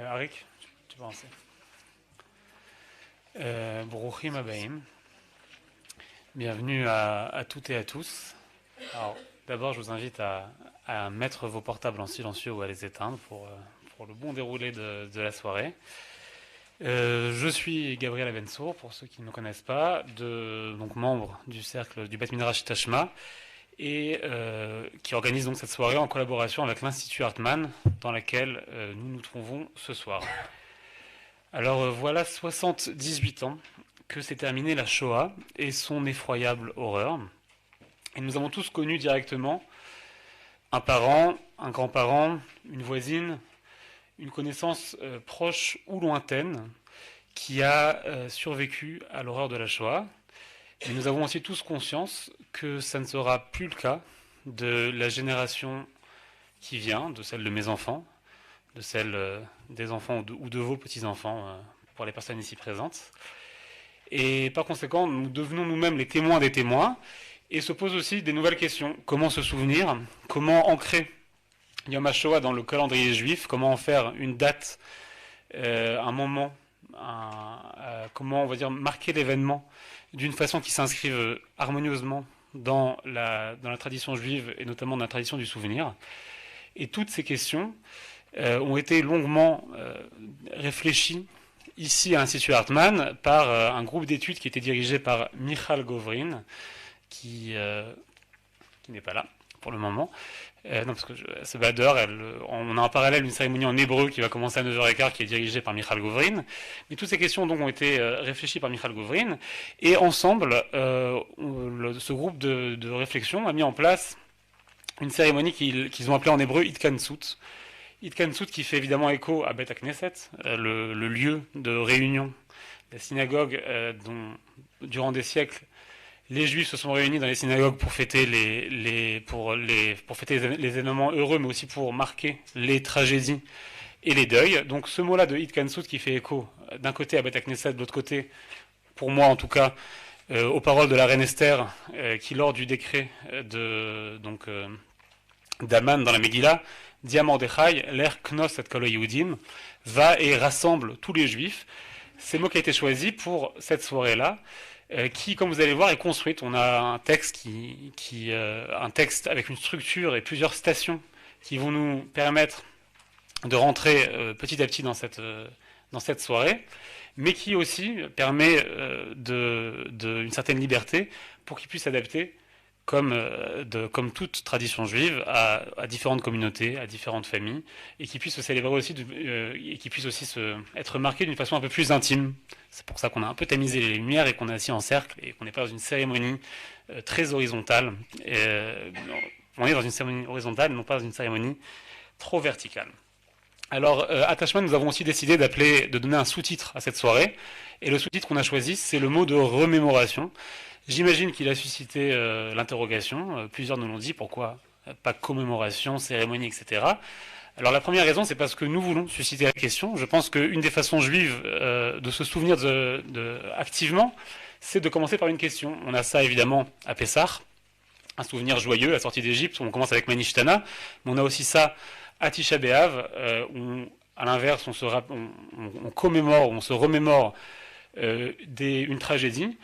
Arik, tu peux lancer. Bruchim Abaim. Bienvenue à toutes et à tous. Alors, d'abord, je vous invite à mettre vos portables en silencieux ou à les éteindre pour le bon déroulé de la soirée. Je suis Gabriel Abensour, pour ceux qui ne me connaissent pas, donc membre du cercle du Beth Midrash Tashma, et qui organise donc cette soirée en collaboration avec l'Institut Hartmann, dans laquelle nous nous trouvons ce soir. Alors voilà 78 ans que s'est terminée la Shoah et son effroyable horreur. Et nous avons tous connu directement un parent, un grand-parent, une voisine, une connaissance proche ou lointaine qui a survécu à l'horreur de la Shoah. Mais nous avons aussi tous conscience que ça ne sera plus le cas de la génération qui vient, de celle de mes enfants, de celle des enfants ou de vos petits-enfants pour les personnes ici présentes. Et par conséquent, nous devenons nous-mêmes les témoins des témoins et se posent aussi des nouvelles questions. Comment se souvenir? Comment ancrer Yom HaShoah dans le calendrier juif? Comment en faire une date, un moment, comment on va dire marquer l'événement d'une façon qui s'inscrive harmonieusement dans la tradition juive et notamment dans la tradition du souvenir. Et toutes ces questions ont été longuement réfléchies ici à l'Institut Hartmann par un groupe d'études qui était dirigé par Michal Govrin, qui n'est pas là pour le moment. Non, parce que ce Bader, on a en parallèle une cérémonie en hébreu qui va commencer à 9h15 qui est dirigée par Michal Govrin. Mais toutes ces questions donc ont été réfléchies par Michal Govrin. Et ensemble, ce groupe de réflexion a mis en place une cérémonie qu'ils ont appelée en hébreu Itkansut. Itkansut qui fait évidemment écho à Bet HaKnesset, le lieu de réunion, la synagogue dont, durant des siècles, les Juifs se sont réunis dans les synagogues pour fêter pour fêter les événements heureux, mais aussi pour marquer les tragédies et les deuils. Donc ce mot-là de Itkansut qui fait écho d'un côté à Bet HaKnesset, de l'autre côté, pour moi en tout cas, aux paroles de la reine Esther, qui lors du décret d'Aman dans la Megillah, dit à Mordechai, l'air Knos et Kol Yehudim, va et rassemble tous les Juifs. C'est le mot qui a été choisi pour cette soirée-là, qui, comme vous allez voir, est construite. On a un texte un texte avec une structure et plusieurs stations qui vont nous permettre de rentrer petit à petit dans cette soirée, mais qui aussi permet une certaine liberté pour qu'ils puissent s'adapter comme toute tradition juive, à différentes communautés, à différentes familles, et qui puissent se célébrer aussi, et qui puissent aussi être marqués d'une façon un peu plus intime. C'est pour ça qu'on a un peu tamisé les lumières et qu'on est assis en cercle et qu'on n'est pas dans une cérémonie très horizontale. On est dans une cérémonie horizontale, non pas dans une cérémonie trop verticale. Alors, à Tashma, nous avons aussi décidé de donner un sous-titre à cette soirée, et le sous-titre qu'on a choisi, c'est le mot de remémoration. J'imagine qu'il a suscité l'interrogation. Plusieurs nous l'ont dit, pourquoi pas commémoration, cérémonie, etc. Alors la première raison, c'est parce que nous voulons susciter la question. Je pense qu'une des façons juives de se souvenir activement, c'est de commencer par une question. On a ça évidemment à Pessah, un souvenir joyeux, la sortie d'Égypte, on commence avec Manishtana, mais on a aussi ça à Tisha B'Av, où à l'inverse, on commémore, on se remémore une tragédie.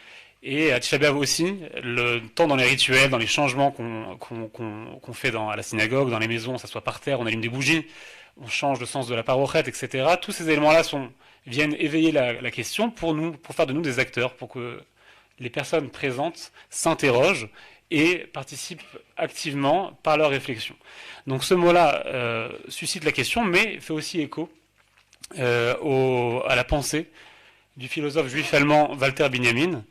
Et à Tisha B'Av aussi, tant dans les rituels, dans les changements qu'on fait à la synagogue, dans les maisons, ça soit par terre, on allume des bougies, on change le sens de la parochet, etc. Tous ces éléments-là viennent éveiller la question pour faire de nous des acteurs, pour que les personnes présentes s'interrogent et participent activement par leur réflexion. Donc ce mot-là suscite la question, mais fait aussi écho à la pensée du philosophe juif allemand Walter Benjamin,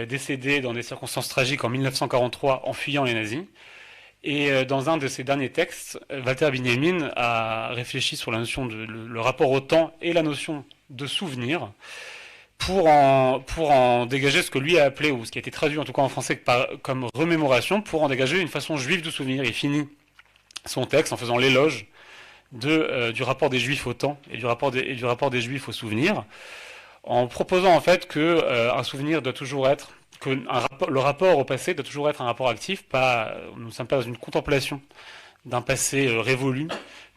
décédé dans des circonstances tragiques en 1943 en fuyant les nazis. Et dans un de ses derniers textes, Walter Benjamin a réfléchi sur la notion le rapport au temps et la notion de souvenir pour en dégager ce que lui a appelé, ou ce qui a été traduit en tout cas en français comme remémoration, pour en dégager une façon juive de souvenir. Il finit son texte en faisant l'éloge du rapport des juifs au temps et du rapport des juifs au souvenir, en proposant en fait que un souvenir doit toujours être, le rapport au passé doit toujours être un rapport actif, nous ne sommes pas dans une contemplation d'un passé révolu,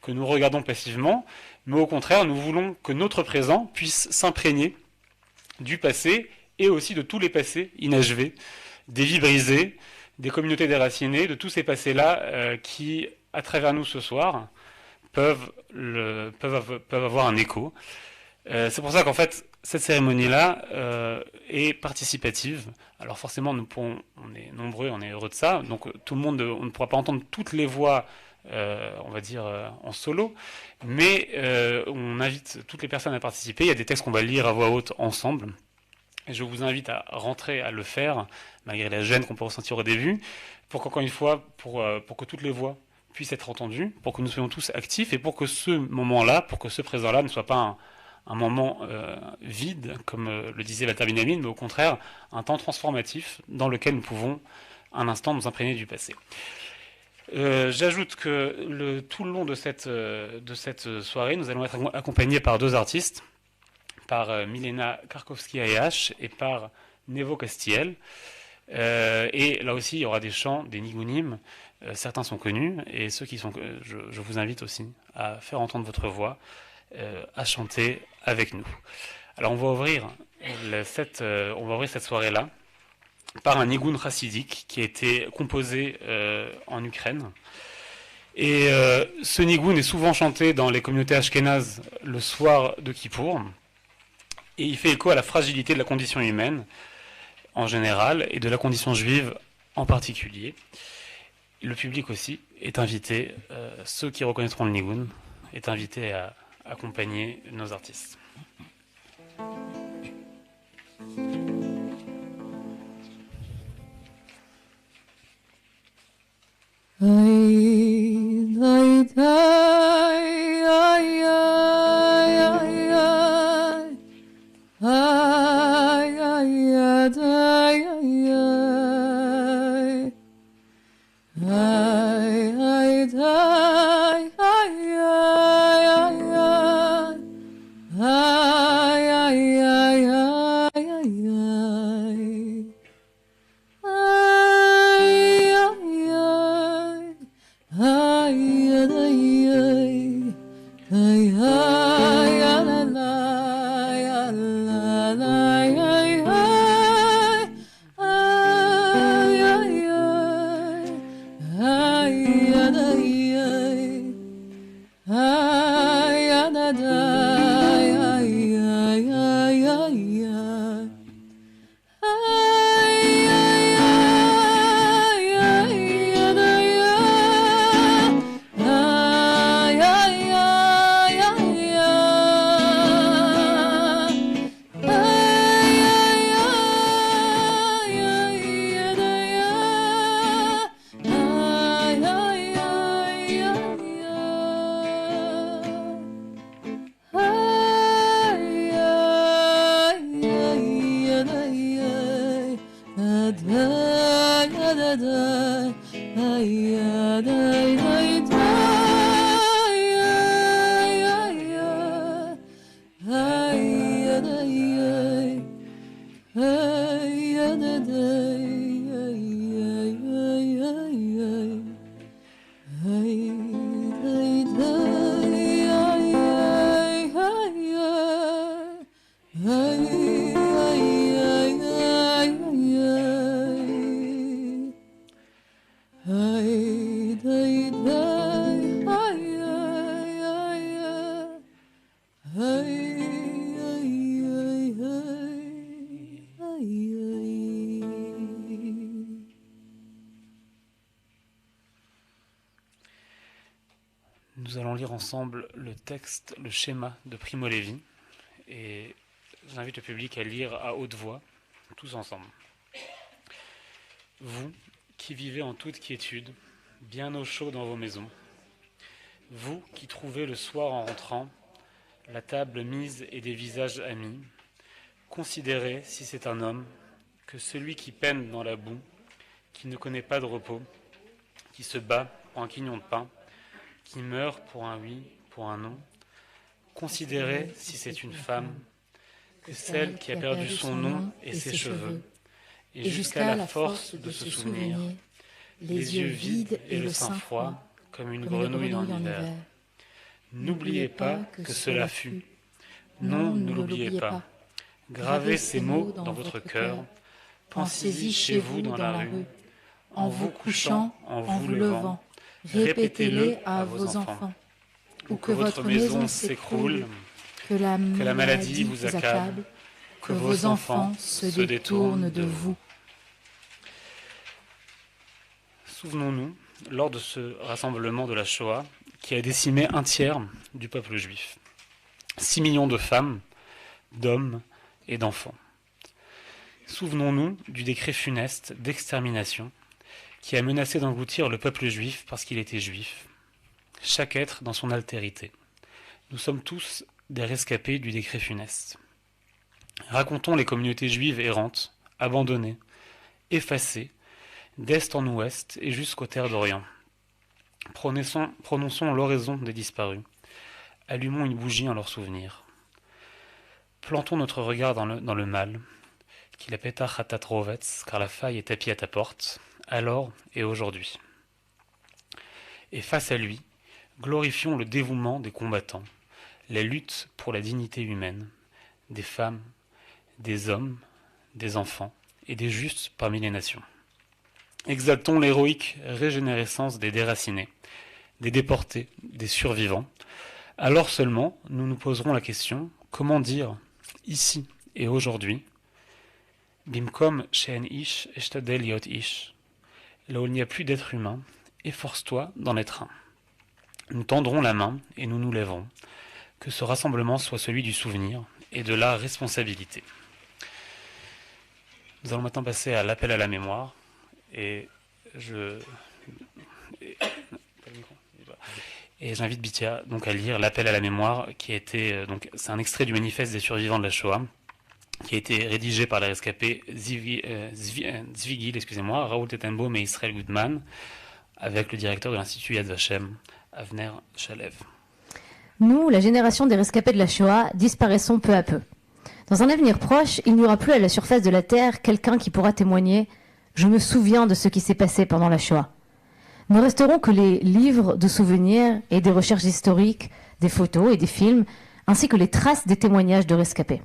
que nous regardons passivement, mais au contraire, nous voulons que notre présent puisse s'imprégner du passé et aussi de tous les passés inachevés, des vies brisées, des communautés déracinées, de tous ces passés-là qui, à travers nous ce soir, peuvent avoir un écho. C'est pour ça qu'en fait, cette cérémonie-là est participative. Alors forcément, on est nombreux, on est heureux de ça. Donc tout le monde, on ne pourra pas entendre toutes les voix, on va dire, en solo, mais on invite toutes les personnes à participer. Il y a des textes qu'on va lire à voix haute ensemble. Et je vous invite à rentrer à le faire, malgré la gêne qu'on peut ressentir au début, pour qu'encore une fois, pour que toutes les voix puissent être entendues, pour que nous soyons tous actifs et pour que ce moment-là, pour que ce présent-là ne soit pas un moment vide, comme le disait Walter Benjamin, mais au contraire un temps transformatif dans lequel nous pouvons un instant nous imprégner du passé. J'ajoute que tout le long de cette soirée, nous allons être accompagnés par deux artistes, par Milena Karkovsky-AH et par Nevo Castiel. Et là aussi, il y aura des chants, des nigunim. Certains sont connus, et ceux qui sont, je vous invite aussi à faire entendre votre voix, à chanter avec nous. Alors on va ouvrir cette soirée-là par un nigun chassidique qui a été composé en Ukraine. Et ce nigun est souvent chanté dans les communautés ashkénazes le soir de Kippour. Et il fait écho à la fragilité de la condition humaine en général et de la condition juive en particulier. Le public aussi est invité, ceux qui reconnaîtront le nigun, est invité à accompagner nos artistes. Nous allons lire ensemble le texte, le schéma de Primo Levi, et j'invite le public à lire à haute voix, tous ensemble. Vous qui vivez en toute quiétude, bien au chaud dans vos maisons, vous qui trouvez le soir en rentrant la table mise et des visages amis, considérez, si c'est un homme, que celui qui peine dans la boue, qui ne connaît pas de repos, qui se bat pour un quignon de pain, qui meurt pour un oui, pour un non, considérez, si c'est une femme, que celle qui a perdu son nom et ses cheveux, et jusqu'à la force de se souvenir, les yeux vides et le sein froid, comme une grenouille en hiver. N'oubliez pas que cela fut. Non, ne l'oubliez pas. Gravez ces mots dans votre cœur. Pensez-y chez vous dans la rue. En vous couchant, en vous levant. Répétez-le à vos enfants. Ou que votre maison s'écroule, que la maladie vous accable, que vos enfants se détournent de vous. Souvenons-nous, lors de ce rassemblement de la Shoah, qui a décimé un tiers du peuple juif, 6 millions de femmes, d'hommes et d'enfants. Souvenons-nous du décret funeste d'extermination qui a menacé d'engloutir le peuple juif parce qu'il était juif, chaque être dans son altérité. Nous sommes tous des rescapés du décret funeste. Racontons les communautés juives errantes, abandonnées, effacées, d'est en ouest et jusqu'aux terres d'Orient. Prononçons l'oraison des disparus. Allumons une bougie en leur souvenir. Plantons notre regard dans le mal, qui la petach hatat rovetz, car la faille est tapie à ta porte, alors et aujourd'hui. Et face à lui, glorifions le dévouement des combattants, la lutte pour la dignité humaine, des femmes, des hommes, des enfants et des justes parmi les nations. Exaltons l'héroïque régénérescence des déracinés, des déportés, des survivants. Alors seulement, nous nous poserons la question, comment dire, ici et aujourd'hui, Bimkom she'en ish eshtadel liot ish, là où il n'y a plus d'être humain, efforce-toi d'en être un. Nous tendrons la main et nous nous lèverons, que ce rassemblement soit celui du souvenir et de la responsabilité. Nous allons maintenant passer à l'appel à la mémoire. Et j'invite Bithia donc à lire l'appel à la mémoire qui a été c'est un extrait du manifeste des survivants de la Shoah qui a été rédigé par les rescapés Zvigil, Raoul Tettenbaum et Israël Goodman avec le directeur de l'Institut Yad Vashem, Avner Shalev. Nous, la génération des rescapés de la Shoah, disparaissons peu à peu. Dans un avenir proche, il n'y aura plus à la surface de la Terre quelqu'un qui pourra témoigner « Je me souviens de ce qui s'est passé pendant la Shoah ». Ne resteront que les livres de souvenirs et des recherches historiques, des photos et des films, ainsi que les traces des témoignages de rescapés.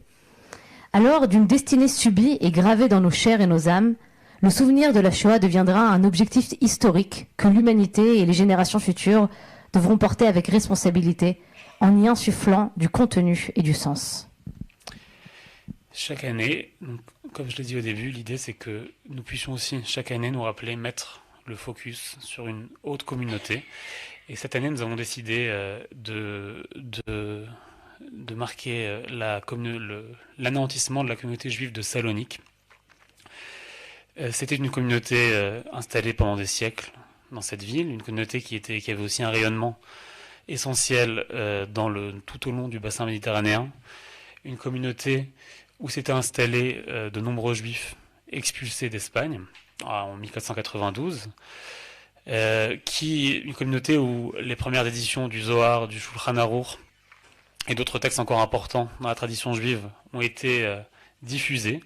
Alors, d'une destinée subie et gravée dans nos chairs et nos âmes, le souvenir de la Shoah deviendra un objectif historique que l'humanité et les générations futures devront porter avec responsabilité en y insufflant du contenu et du sens. Chaque année, donc, comme je l'ai dit au début, l'idée c'est que nous puissions aussi chaque année nous rappeler, mettre le focus sur une haute communauté. Et cette année, nous avons décidé de marquer l'anéantissement de la communauté juive de Salonique. C'était une communauté installée pendant des siècles dans cette ville, une communauté qui avait aussi un rayonnement essentiel tout au long du bassin méditerranéen, une communauté où s'étaient installés de nombreux juifs expulsés d'Espagne en 1492, une communauté où les premières éditions du Zohar, du Shulchan Aruch et d'autres textes encore importants dans la tradition juive ont été diffusés,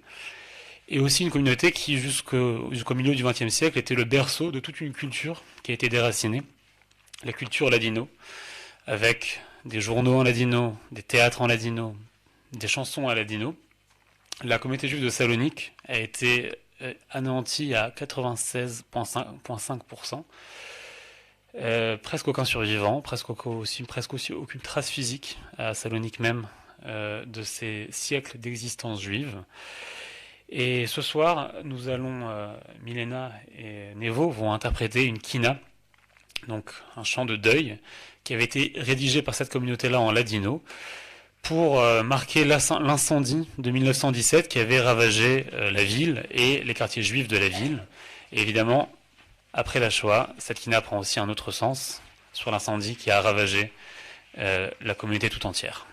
et aussi une communauté qui jusqu'au milieu du XXe siècle était le berceau de toute une culture qui a été déracinée, la culture ladino, avec des journaux en ladino, des théâtres en ladino, des chansons en ladino. La communauté juive de Salonique a été anéantie à 96,5%. Presque aucun survivant, presque aussi aucune trace physique à Salonique même de ces siècles d'existence juive. Et ce soir, nous allons, Milena et Nevo vont interpréter une kina, donc un chant de deuil, qui avait été rédigé par cette communauté-là en ladino, pour marquer l'incendie de 1917 qui avait ravagé la ville et les quartiers juifs de la ville. Et évidemment, après la Shoah, cette kina prend aussi un autre sens sur l'incendie qui a ravagé la communauté tout entière.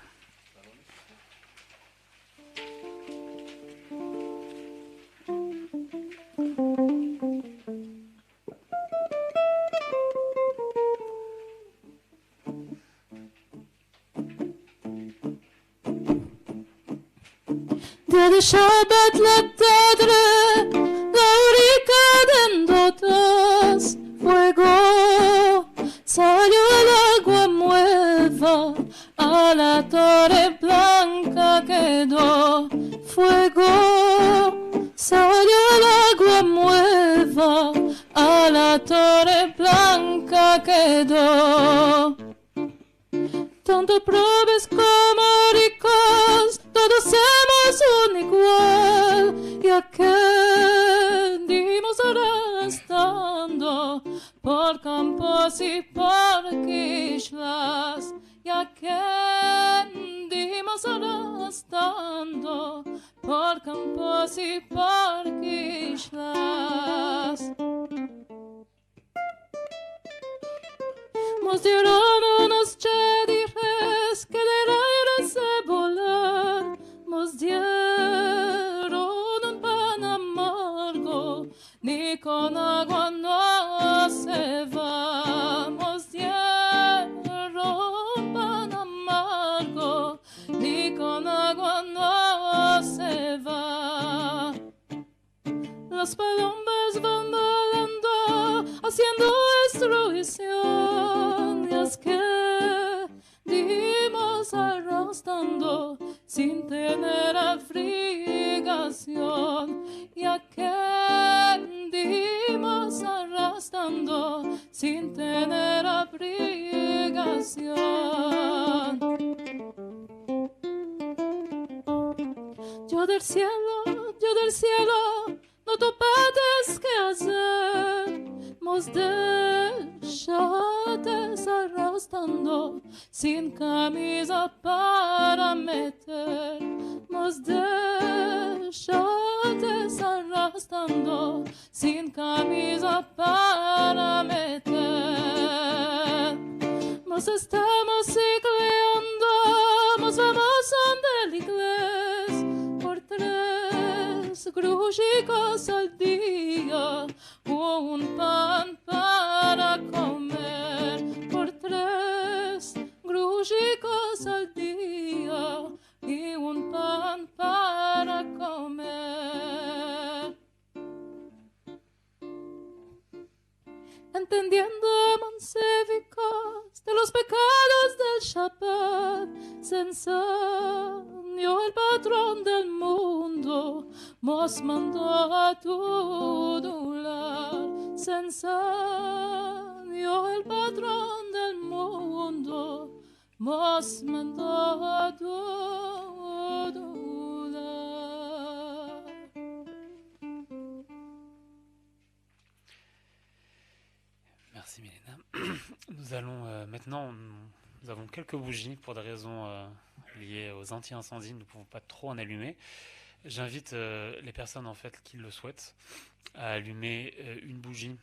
Desde Shabbat Latadre, Laurica dendotas, fuego salió el agua nueva la torre blanca quedó fuego, salió el agua nueva, a la torre blanca quedó. Tanto pobres como ricos, todos somos un igual, y a qué dimos arrastrando por campos y por quislas, y a qué dimos arrastrando por campos y por quislas. Nos dieron unos chedires que del aire se volan, nos dieron un pan amargo, ni con agua no se va. Nos dieron un pan amargo, ni con agua no se va. Las palomas van volando, haciendo destrucción, y es que dimos arrastrando sin tener abrigación, y a que dimos arrastrando sin tener abrigación. Yo del cielo, no topates que hacer, mos dejates arrastrando sin camisa para meter, mos dejates arrastrando sin camisa para meter. Nos estamos cicleando, nos vamos donde el inglés por 3 grujicos al día, un pan para comer, por 3 grujicos al día y un pan para comer. Entendiendo monsevicos de los pecados del Shabbat, se enseñó el patrón del mundo, nos mandó a adular. Se enseñó el patrón del mundo, nos mandó a adular. Merci Milena. Nous allons maintenant, nous avons quelques bougies pour des raisons liées aux anti-incendies, nous ne pouvons pas trop en allumer. J'invite les personnes en fait qui le souhaitent à allumer une bougie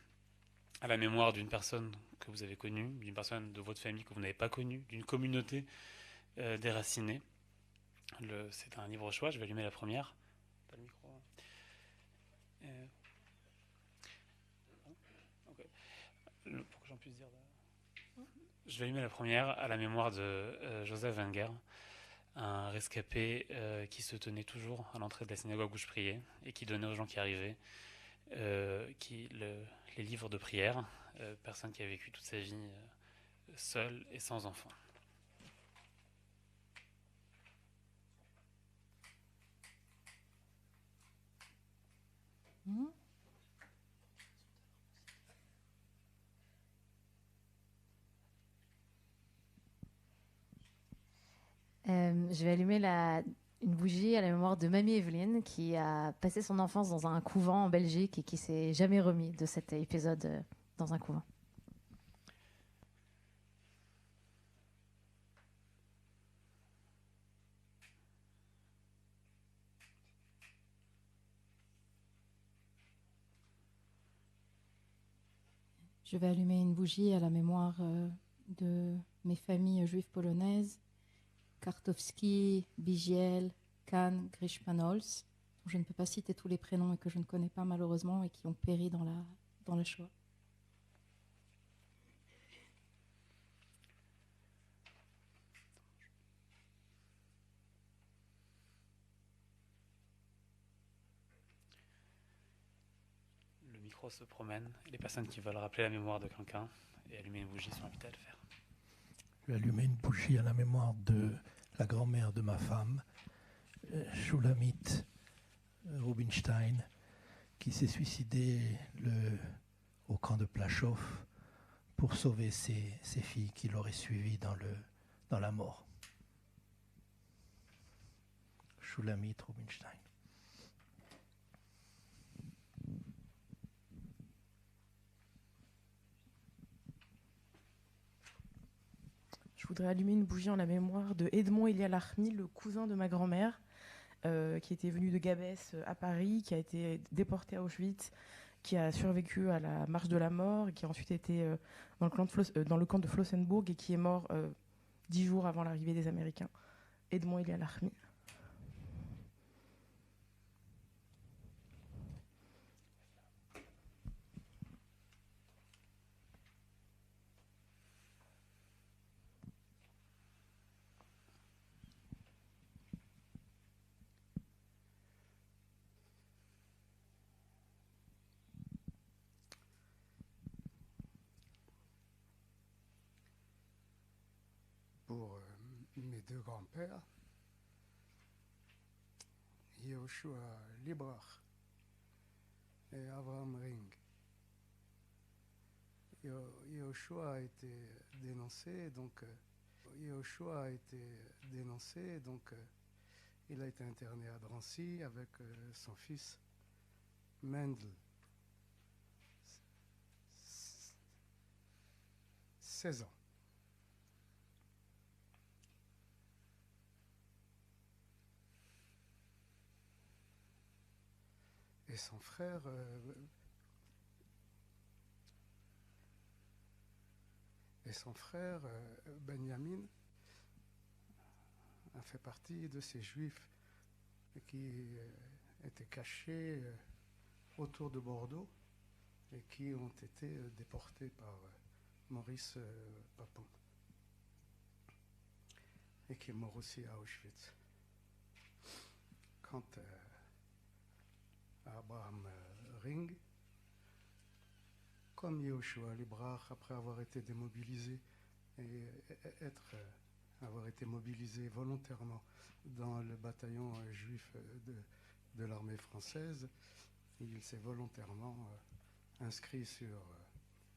à la mémoire d'une personne que vous avez connue, d'une personne de votre famille que vous n'avez pas connue, d'une communauté déracinée. C'est un libre choix, je vais allumer la première. Pas le micro. Pour que j'en puisse dire. Je vais allumer la première à la mémoire de Joseph Wenger, un rescapé qui se tenait toujours à l'entrée de la synagogue où je priais et qui donnait aux gens qui arrivaient les livres de prière, personne qui a vécu toute sa vie seule et sans enfant. Je vais allumer une bougie à la mémoire de Mamie Evelyne qui a passé son enfance dans un couvent en Belgique et qui s'est jamais remis de cet épisode dans un couvent. Je vais allumer une bougie à la mémoire de mes familles juives polonaises, Kartowski, Bigiel, Kahn, Grishmanols, dont je ne peux pas citer tous les prénoms et que je ne connais pas malheureusement et qui ont péri dans la Shoah. Le micro se promène et les personnes qui veulent rappeler la mémoire de quelqu'un et allumer une bougie sont invitées à le faire. Je vais allumer une bougie à la mémoire de la grand-mère de ma femme, Shulamit Rubinstein, qui s'est suicidée au camp de Plaszow pour sauver ses filles qui l'auraient suivi dans la mort. Shulamit Rubinstein. Je voudrais allumer une bougie en la mémoire de Edmond Elia Larmi, le cousin de ma grand-mère, qui était venu de Gabès à Paris, qui a été déporté à Auschwitz, qui a survécu à la marche de la mort, et qui a ensuite été dans le camp de Flossenburg et qui est mort 10 jours avant l'arrivée des Américains. Edmond Elia Larmi. Pour mes deux grands-pères, Yehoshua Librach et Abraham Ring. Yehoshua a été dénoncé, donc il a été interné à Drancy avec son fils Mendel. 16 ans. Et son frère Benjamin a fait partie de ces juifs qui étaient cachés autour de Bordeaux et qui ont été déportés par Maurice Papon et qui est mort aussi à Auschwitz. Quant à Abraham Ring, comme Yehoshua Librach, après avoir été démobilisé et avoir été mobilisé volontairement dans le bataillon juif de l'armée française, il s'est volontairement inscrit sur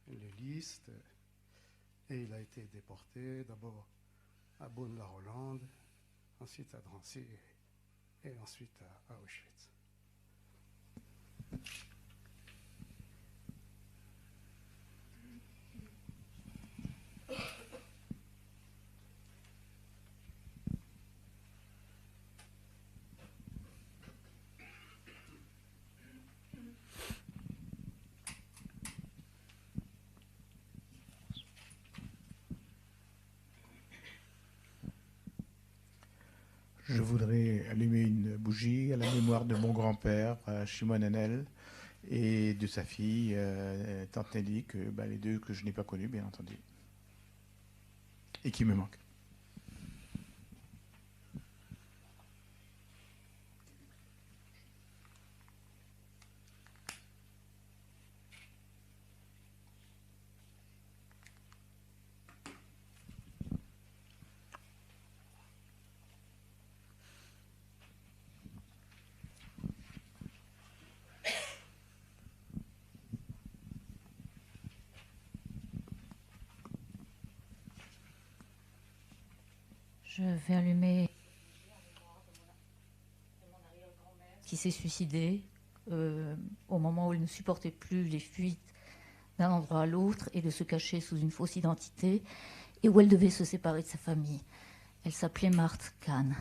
les listes et il a été déporté d'abord à Beaune-la-Rolande, ensuite à Drancy et ensuite à Auschwitz. Je voudrais allumer une bougie à la mémoire de mon grand-père, Shimon Hanel, et de sa fille, Tante Nelly, les deux que je n'ai pas connus, bien entendu, et qui me manquent. Je vais allumer qui s'est suicidée au moment où elle ne supportait plus les fuites d'un endroit à l'autre et de se cacher sous une fausse identité et où elle devait se séparer de sa famille. Elle s'appelait Marthe Kahn.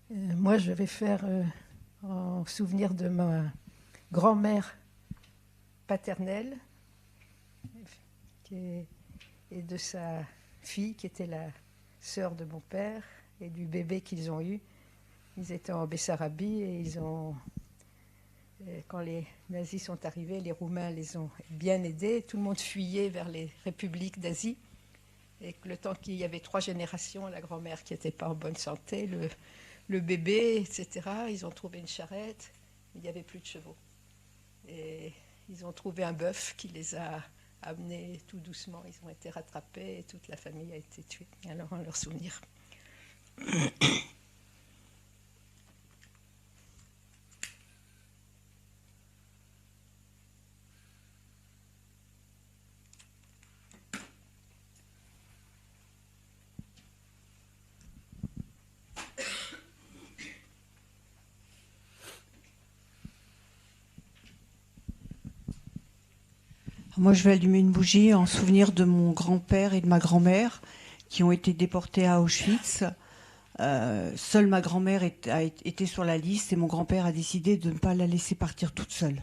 Moi, je vais faire en souvenir de ma grand-mère paternelle et de sa fille qui était la sœur de mon père et du bébé qu'ils ont eu. Ils étaient en Bessarabie et quand les nazis sont arrivés, les Roumains les ont bien aidés. Tout le monde fuyait vers les républiques d'Asie. Et que le temps qu'il y avait 3 générations, la grand-mère qui n'était pas en bonne santé, le bébé, etc., ils ont trouvé une charrette, il n'y avait plus de chevaux. Et ils ont trouvé un bœuf qui les a amenés tout doucement. Ils ont été rattrapés et toute la famille a été tuée. Alors, en leur souvenir. Moi, je vais allumer une bougie en souvenir de mon grand-père et de ma grand-mère qui ont été déportés à Auschwitz. Seule ma grand-mère a été sur la liste et mon grand-père a décidé de ne pas la laisser partir toute seule.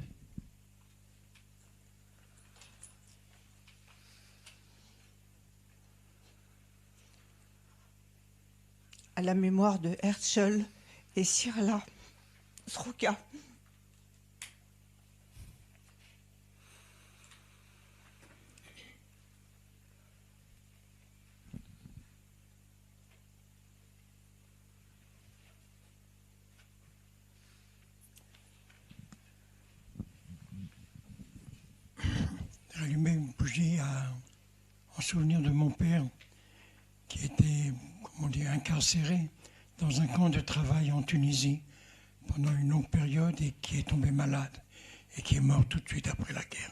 À la mémoire de Herzl et Sirla Srouka. Allumer une bougie en souvenir de mon père qui était, comment dire, incarcéré dans un camp de travail en Tunisie pendant une longue période et qui est tombé malade et qui est mort tout de suite après la guerre.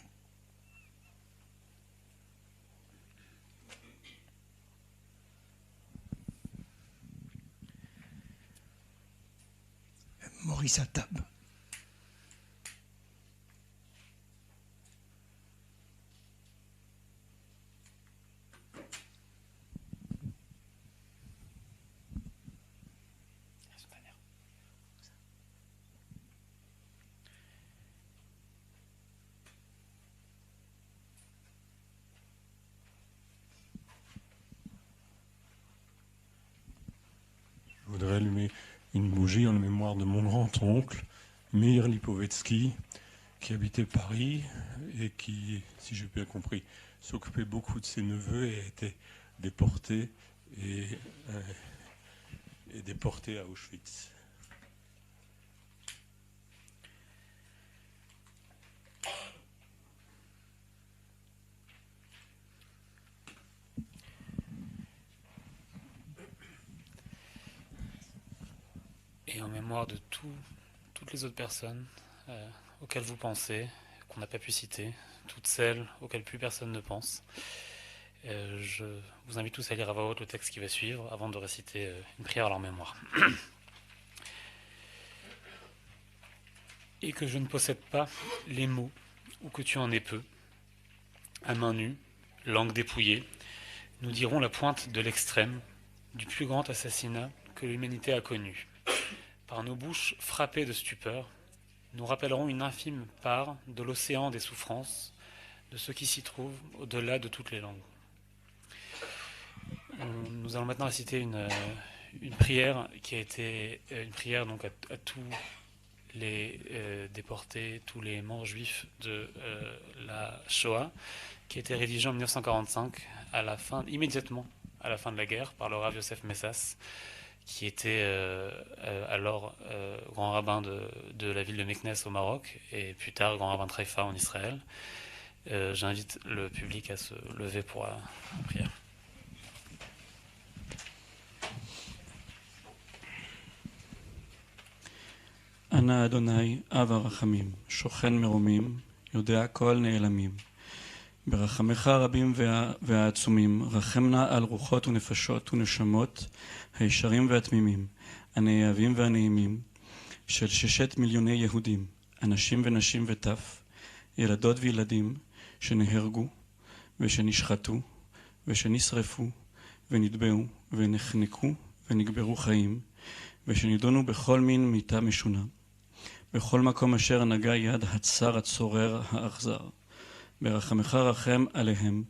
Maurice Attab. Je voudrais allumer une bougie en la mémoire de mon grand-oncle, Meir Lipovetsky, qui habitait Paris et qui, si j'ai bien compris, s'occupait beaucoup de ses neveux et a été déporté et déporté à Auschwitz. Et en mémoire de toutes les autres personnes auxquelles vous pensez, qu'on n'a pas pu citer, toutes celles auxquelles plus personne ne pense, je vous invite tous à lire à voix haute le texte qui va suivre avant de réciter une prière à leur mémoire. Et que je ne possède pas les mots, ou que tu en aies peu, à main nue, langue dépouillée, nous dirons la pointe de l'extrême du plus grand assassinat que l'humanité a connu. Par nos bouches frappées de stupeur, nous rappellerons une infime part de l'océan des souffrances, de ce qui s'y trouve au-delà de toutes les langues. Nous allons maintenant réciter une prière qui a été une prière donc à tous les déportés, tous les morts juifs de la Shoah, qui a été rédigée en 1945, immédiatement à la fin de la guerre, par le Rav Yosef Messas, qui était alors grand rabbin de la ville de Meknes au Maroc, et plus tard grand rabbin de Haïfa en Israël. J'invite le public à se lever pour la prière. אנא אדוני אב הרחמים, שוכן מרומים, יודע כל נעלמים. ברחמך הרבים והעצומים, רחם נא על רוחות ונפשות ונשמות, הישרים והתמימים, הנאהבים והנעימים, של 6 מיליוני יהודים, אנשים ונשים וטף, ילדות וילדים, שנהרגו ושנשחטו ושנשרפו ונטבעו ונחנקו ונגברו חיים, ושנידונו בכל מין מיתה משונה, בכל מקום אשר נגע יד הצר הצורר האכזר. ברחמך רחם עליהם,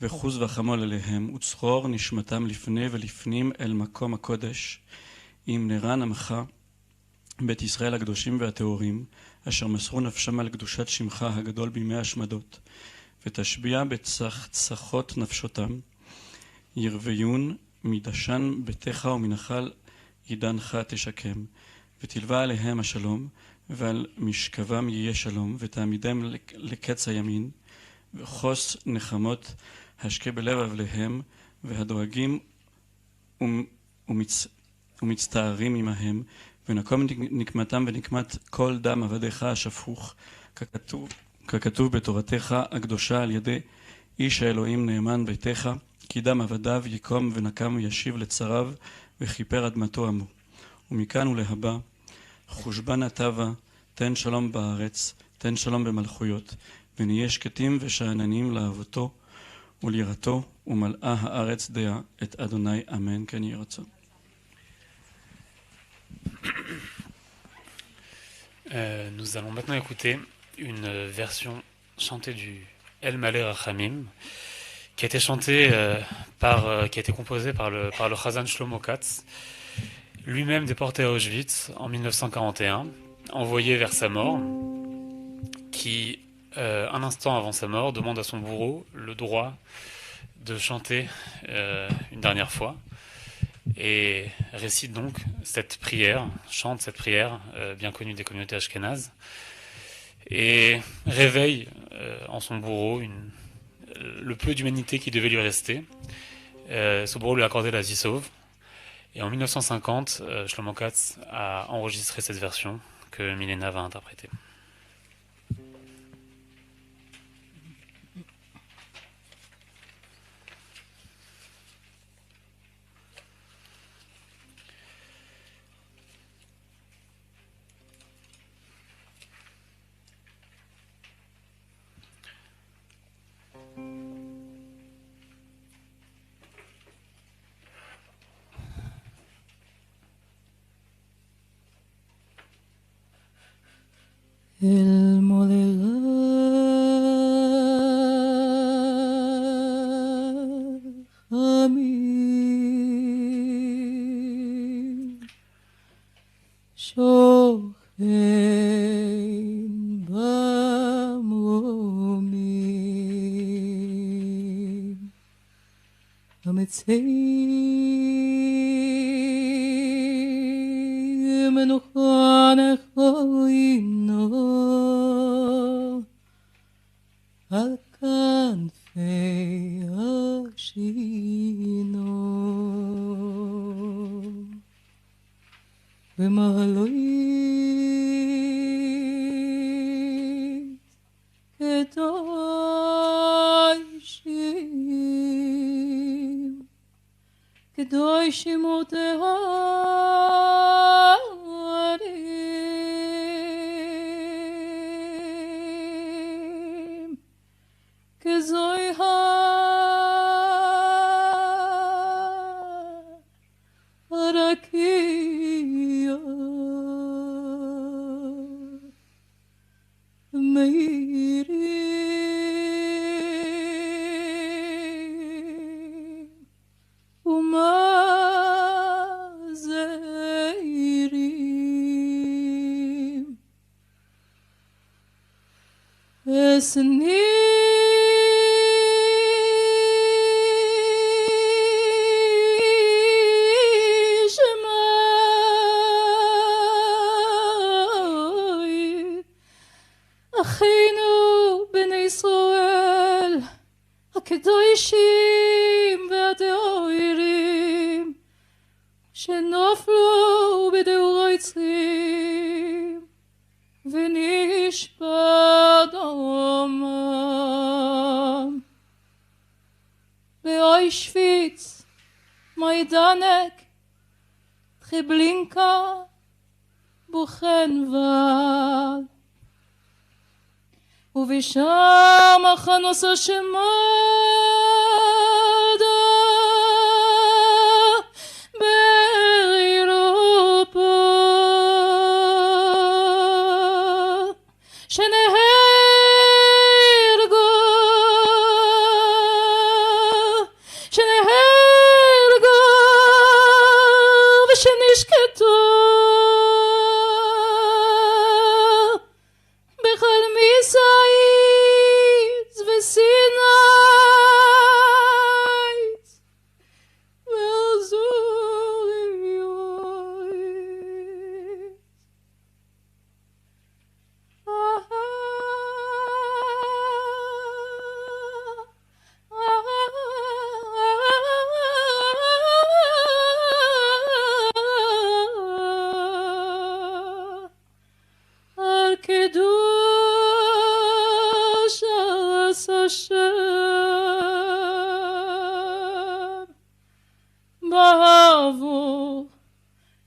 וחוז וחמול עליהם, וצרור נשמתם לפני ולפנים אל מקום הקודש, עם נירן עמך, בית ישראל הקדושים והטהורים, אשר מסרו נפשם על קדושת שמך הגדול בימי השמדות, ותשביע בצחות נפשותם, ירוויון מדשן ביתך ומנחל עידנך תשקם, ותלווה עליהם השלום, ועל משכבם יהיה שלום, ותעמידם לקץ הימין, וחוס נחמות השקה בלב אבליהם, והדואגים ומצטערים עמהם, ונקום נקמתם ונקמת כל דם עבדיך השפוך, ככתוב בתורתך הקדושה על ידי איש האלוהים נאמן ביתך, כי דם עבדיו יקום ונקם וישיב לצריו, וכיפר אדמתו עמו. ומכאן ולהבא, חושבן הטבה, תן שלום בארץ, תן שלום במלכויות, ונהיה שקטים ושאננים לאהבתו וליראתו, ומלאה הארץ דעה את אדוני, אמן כן יהי רצון. Nous allons maintenant écouter une version chantée du El Malé Rachamim, qui a été chantée qui a été composée par le Chazan Shlomo Katz, lui-même déporté à Auschwitz en 1941, envoyé vers sa mort, qui, un instant avant sa mort, demande à son bourreau le droit de chanter une dernière fois, et récite donc cette prière, chante cette prière bien connue des communautés ashkénazes, et réveille en son bourreau le peu d'humanité qui devait lui rester. Ce bourreau lui a accordé la Zisov, et en 1950, Shlomo Katz a enregistré cette version que Milena va interpréter. El Molera Hamim Shochen Bamromim Ametzim Menochan Echoino על כנפי השינו ומעלוית קדושים וטהרים כזוהי הרקיע מאירים ומזהירים אחינו בני ישראל הקדושים והטהורים שנפלו בדאורייצים ונשפע דמם באוישוויץ מיידנק טריבלינקה בוכנוואל ובשם מחנוס השמדה באירופה שנהרגו ושנשקטו בכל מיסאית וסיני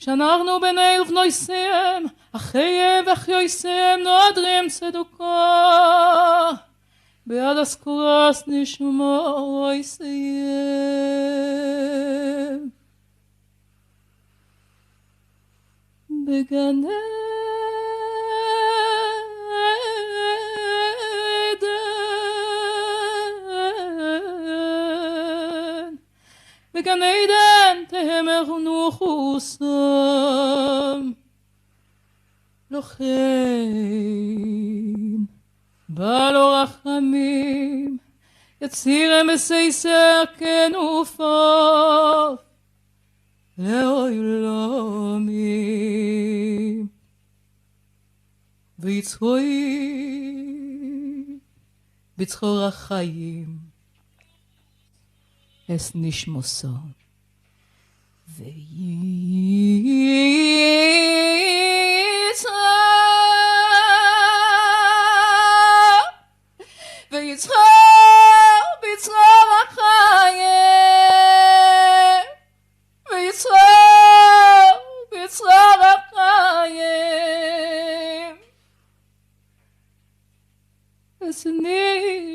שאנחנו בני ובנויסיהם, אחייהם ואחיוסיהם נועדרים צדוקה, ביד אסקורס נשמו יסיים. בגן עדן, בגן עדן תהמרנו חוסם, לא חן בא לו רחמים, יצירם בסייסר כנופיו לעולמים, ויצרוי בצחור החיים אס נשמוסו, ויצחור בצחור החיים, ויצחור בצחור החיים אס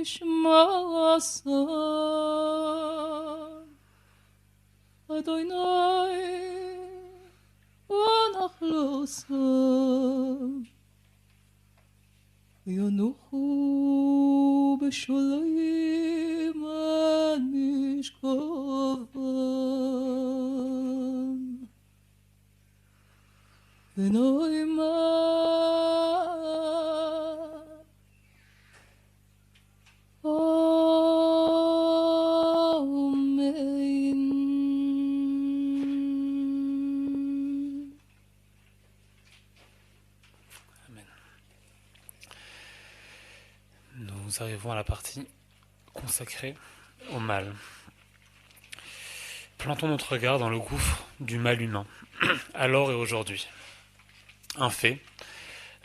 נשמוסו, אדוני ונחלוסו, וינוחו בשולים על משכבם, ונאמר Nous arrivons à la partie consacrée au mal. Plantons notre regard dans le gouffre du mal humain, alors et aujourd'hui. Un fait,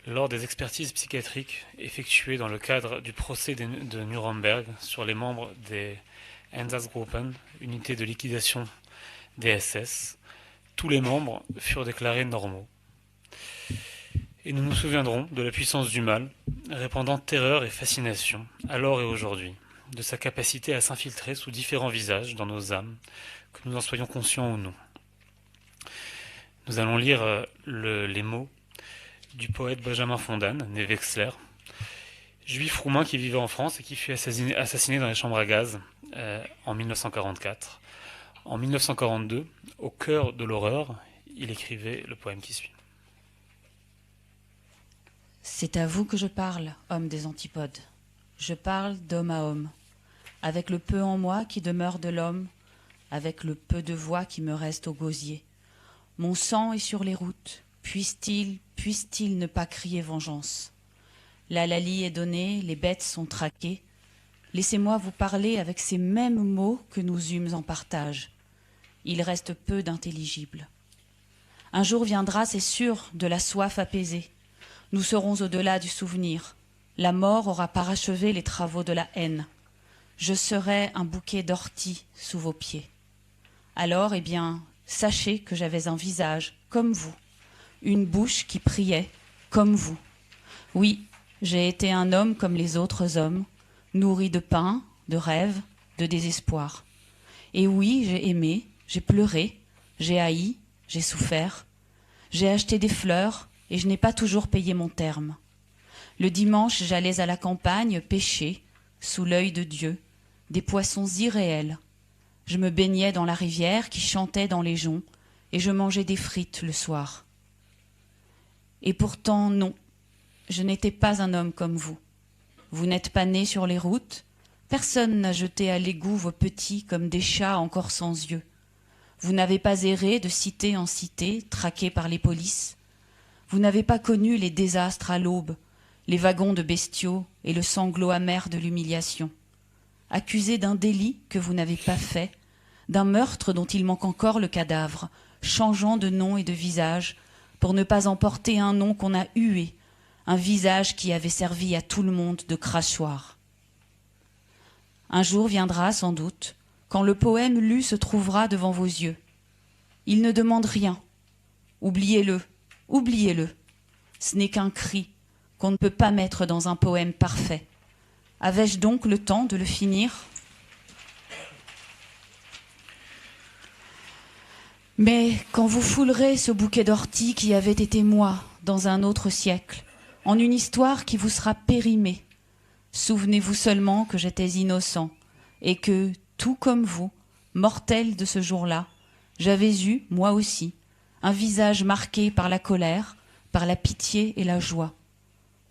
lors des expertises psychiatriques effectuées dans le cadre du procès de Nuremberg sur les membres des Einsatzgruppen, unité de liquidation des SS, tous les membres furent déclarés normaux. Et nous nous souviendrons de la puissance du mal, répandant terreur et fascination, alors et aujourd'hui, de sa capacité à s'infiltrer sous différents visages dans nos âmes, que nous en soyons conscients ou non. Nous allons lire les mots du poète Benjamin Fondan, né Wexler, juif roumain qui vivait en France et qui fut assassiné dans les chambres à gaz en 1944. En 1942, au cœur de l'horreur, il écrivait le poème qui suit. C'est à vous que je parle, homme des antipodes. Je parle d'homme à homme, avec le peu en moi qui demeure de l'homme, avec le peu de voix qui me reste au gosier. Mon sang est sur les routes, puisse-t-il ne pas crier vengeance? L'hallali est donnée, les bêtes sont traquées. Laissez-moi vous parler avec ces mêmes mots que nous eûmes en partage. Il reste peu d'intelligible. Un jour viendra, c'est sûr, de la soif apaisée. Nous serons au-delà du souvenir. La mort aura parachevé les travaux de la haine. Je serai un bouquet d'orties sous vos pieds. Alors, eh bien, sachez que j'avais un visage comme vous, une bouche qui priait comme vous. Oui, j'ai été un homme comme les autres hommes, nourri de pain, de rêves, de désespoir. Et oui, j'ai aimé, j'ai pleuré, j'ai haï, j'ai souffert. J'ai acheté des fleurs, et je n'ai pas toujours payé mon terme. Le dimanche, j'allais à la campagne pêcher, sous l'œil de Dieu, des poissons irréels. Je me baignais dans la rivière qui chantait dans les joncs, et je mangeais des frites le soir. Et pourtant, non, je n'étais pas un homme comme vous. Vous n'êtes pas né sur les routes, personne n'a jeté à l'égout vos petits comme des chats encore sans yeux. Vous n'avez pas erré de cité en cité, traqué par les polices. Vous n'avez pas connu les désastres à l'aube, les wagons de bestiaux et le sanglot amer de l'humiliation. Accusé d'un délit que vous n'avez pas fait, d'un meurtre dont il manque encore le cadavre, changeant de nom et de visage, pour ne pas emporter un nom qu'on a hué, un visage qui avait servi à tout le monde de crachoir. Un jour viendra sans doute, quand le poème lu se trouvera devant vos yeux. Il ne demande rien. Oubliez-le, oubliez-le. Ce n'est qu'un cri qu'on ne peut pas mettre dans un poème parfait. Avais-je donc le temps de le finir ? Mais quand vous foulerez ce bouquet d'orties qui avait été moi dans un autre siècle, en une histoire qui vous sera périmée, souvenez-vous seulement que j'étais innocent et que, tout comme vous, mortel de ce jour-là, j'avais eu, moi aussi, un visage marqué par la colère, par la pitié et la joie.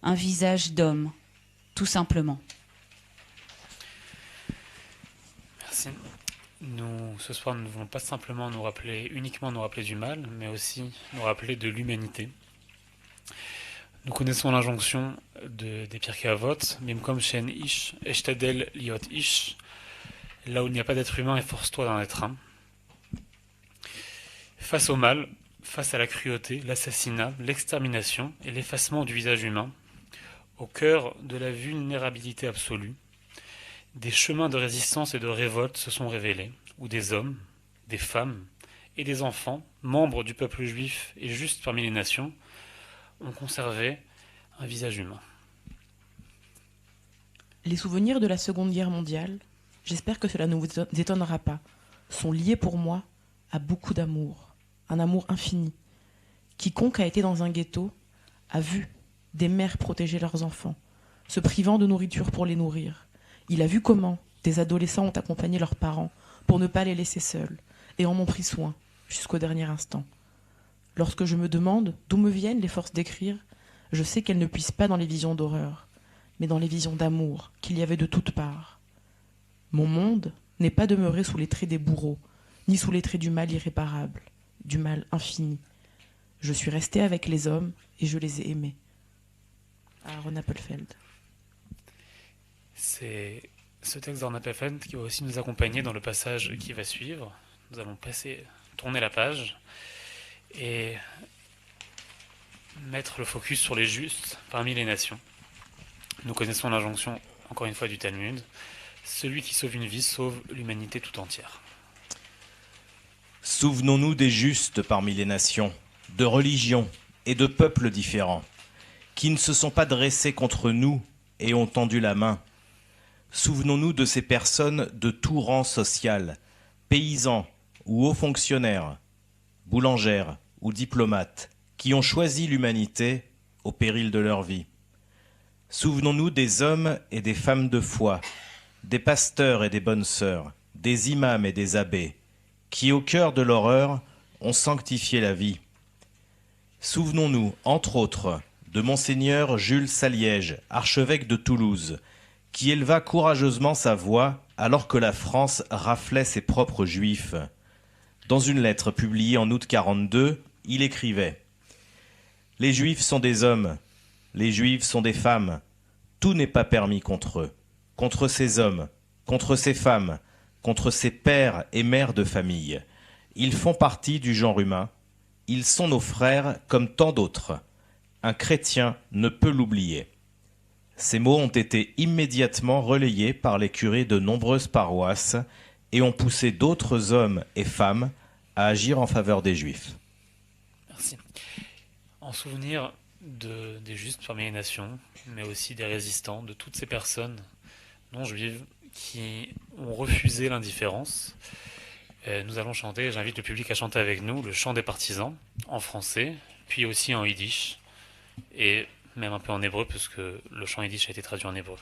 Un visage d'homme, tout simplement. Merci. Nous, ce soir, nous ne voulons pas simplement uniquement nous rappeler du mal, mais aussi nous rappeler de l'humanité. Nous connaissons l'injonction des Pirkei Avot, Mimkom Shen Ish, Eshtadel Liot Ish, là où il n'y a pas d'être humain, efforce-toi d'en être un. Face au mal, face à la cruauté, l'assassinat, l'extermination et l'effacement du visage humain, au cœur de la vulnérabilité absolue, des chemins de résistance et de révolte se sont révélés, où des hommes, des femmes et des enfants, membres du peuple juif et justes parmi les nations, ont conservé un visage humain. Les souvenirs de la Seconde Guerre mondiale, j'espère que cela ne vous étonnera pas, sont liés pour moi à beaucoup d'amour, un amour infini. Quiconque a été dans un ghetto a vu des mères protéger leurs enfants, se privant de nourriture pour les nourrir. Il a vu comment des adolescents ont accompagné leurs parents pour ne pas les laisser seuls et en ont pris soin jusqu'au dernier instant. Lorsque je me demande d'où me viennent les forces d'écrire, je sais qu'elles ne puissent pas dans les visions d'horreur, mais dans les visions d'amour qu'il y avait de toutes parts. Mon monde n'est pas demeuré sous les traits des bourreaux, ni sous les traits du mal irréparable, du mal infini. Je suis resté avec les hommes et je les ai aimés. Aaron Appelfeld. C'est ce texte d'Aaron Appelfeld qui va aussi nous accompagner dans le passage qui va suivre. Nous allons tourner la page et mettre le focus sur les justes parmi les nations. Nous connaissons l'injonction, encore une fois, du Talmud. Celui qui sauve une vie sauve l'humanité tout entière. Souvenons-nous des justes parmi les nations, de religions et de peuples différents, qui ne se sont pas dressés contre nous et ont tendu la main. Souvenons-nous de ces personnes de tout rang social, paysans ou hauts fonctionnaires, boulangères ou diplomates, qui ont choisi l'humanité au péril de leur vie. Souvenons-nous des hommes et des femmes de foi, des pasteurs et des bonnes sœurs, des imams et des abbés, qui au cœur de l'horreur ont sanctifié la vie. Souvenons-nous, entre autres, de Monseigneur Jules Saliège, archevêque de Toulouse, qui éleva courageusement sa voix alors que la France raflait ses propres juifs. Dans une lettre publiée en août 42, il écrivait « Les juifs sont des hommes, les juifs sont des femmes, tout n'est pas permis contre eux, contre ces hommes, contre ces femmes, contre ces pères et mères de famille. Ils font partie du genre humain, ils sont nos frères comme tant d'autres. Un chrétien ne peut l'oublier. » Ces mots ont été immédiatement relayés par les curés de nombreuses paroisses et ont poussé d'autres hommes et femmes à agir en faveur des Juifs. Merci. En souvenir des justes parmi les nations, mais aussi des résistants, de toutes ces personnes non juives qui ont refusé l'indifférence, nous allons chanter, j'invite le public à chanter avec nous, le chant des partisans, en français, puis aussi en yiddish, et même un peu en hébreu, parce que le chant yiddish a été traduit en hébreu.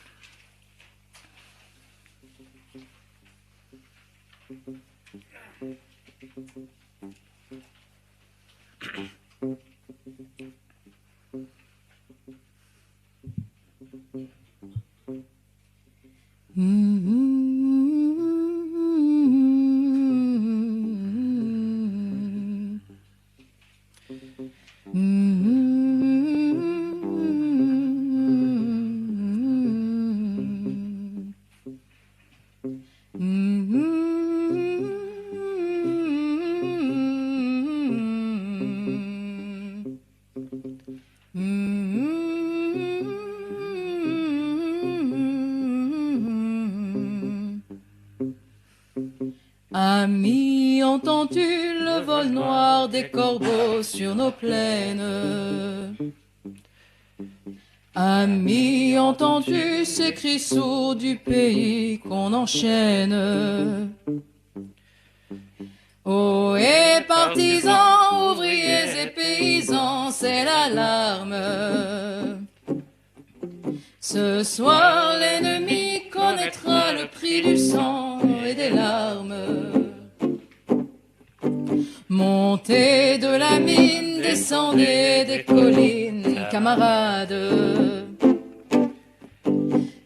Ami, entends-tu le vol vol noir des corbeaux sur nos plaines. Amis, entendu ces cris sourds du pays qu'on enchaîne. Oh, et partisans, ouvriers et paysans, c'est l'alarme. Ce soir, l'ennemi connaîtra le prix du sang et des larmes. Montez de la mine, descendez des collines, camarades.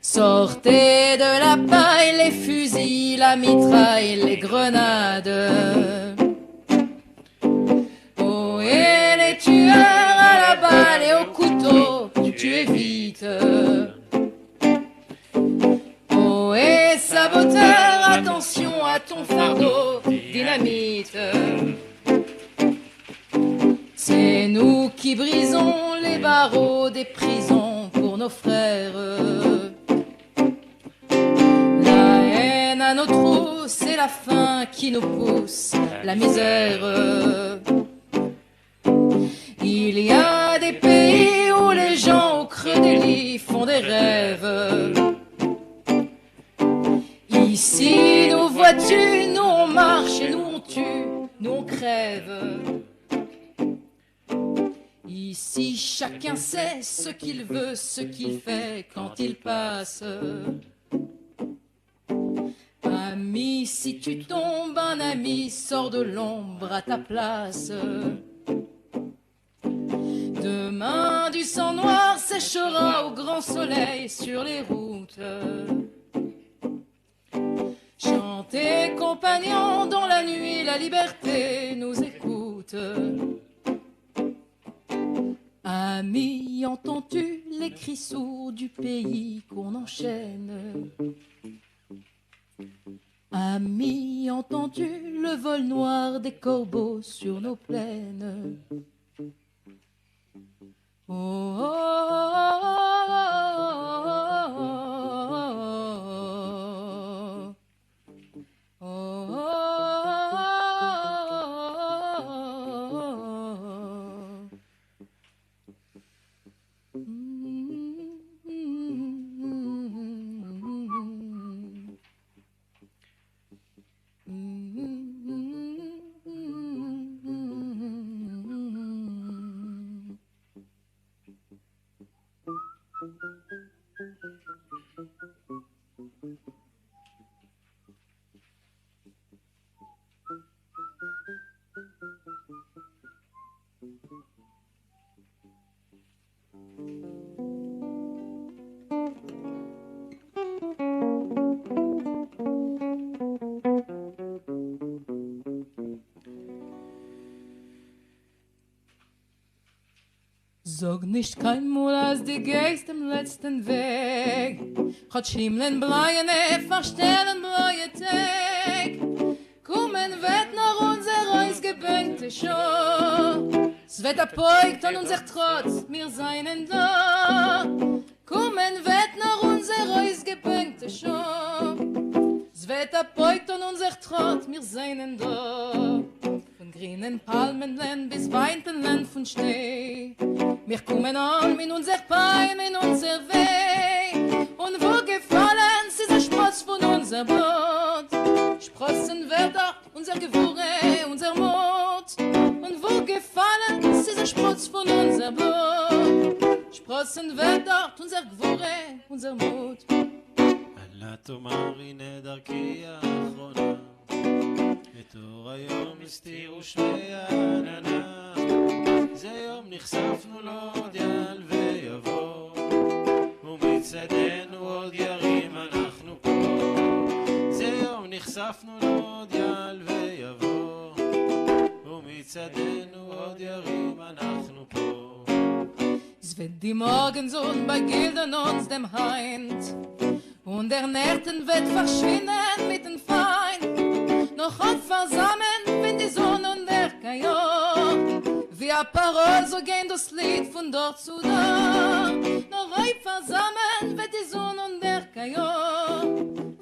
Sortez de la paille, les fusils, la mitraille, les grenades. Oh, et les tueurs à la balle et au couteau, tuez vite. Oh, et saboteur, attention à ton fardeau, dynamite. C'est nous qui brisons les barreaux des prisons pour nos frères. La haine à nos trous, c'est la faim qui nous pousse, la misère. Il y a des pays où les gens au creux des lits font des rêves. Ici, nous vois-tu, nous on marche et nous on tue, nous on crève. Ici, chacun sait ce qu'il veut, ce qu'il fait quand il passe. Ami, si tu tombes, un ami sort de l'ombre à ta place. Demain, du sang noir séchera au grand soleil sur les routes. Chantez, compagnons, dans la nuit, la liberté nous écoute. Ami, entends-tu les cris sourds du pays qu'on enchaîne? Ami, entends-tu le vol noir des corbeaux sur nos plaines? Oh, oh, oh, oh, oh, oh, Sag nicht kein Mal, als die gehst im letzten Weg. Gott Himmeln bleiene, verstellen bleie Tag. Kommen wird nach unser ausgebänkte Show. Es wird abbeugt an unser Trotz, wir seien da. Kommen wird nach unser ausgebänkte Show. Es wird abbeugt an unser Trotz, wir seien da. Von grünen Palmenland bis Weintenland von Schnee. Wir kommen an in unser Pein, in unser Weh. Und wo gefallen ist der Spotz von unser Blut? Sprossen wird auch unser Gewurre, unser Mut. Und wo gefallen ist der Spotz von unser Blut? Sprossen wird auch unser Gewurre, unser Mut. אל תאמר הנה דרכי האחרונה, את אור היום הסתירו שמי העננה. זה יום נחשפנו לו עוד יעל ויבוא, ומצדנו עוד ירים אנחנו פה. זה יום נחשפנו לו עוד יעל ויבוא, ומצדנו עוד ירים אנחנו פה. Es wird die Morgensohn bei Gilden uns dem Heind, und der Nächten wird verschwinden mit dem Feind. Noch heute versammeln, wenn die Sonne und der Kajor, wie ein Parol, so gehen das Lied von dort zu da. Noch heute versammeln, wird die Sonne und der Kajor,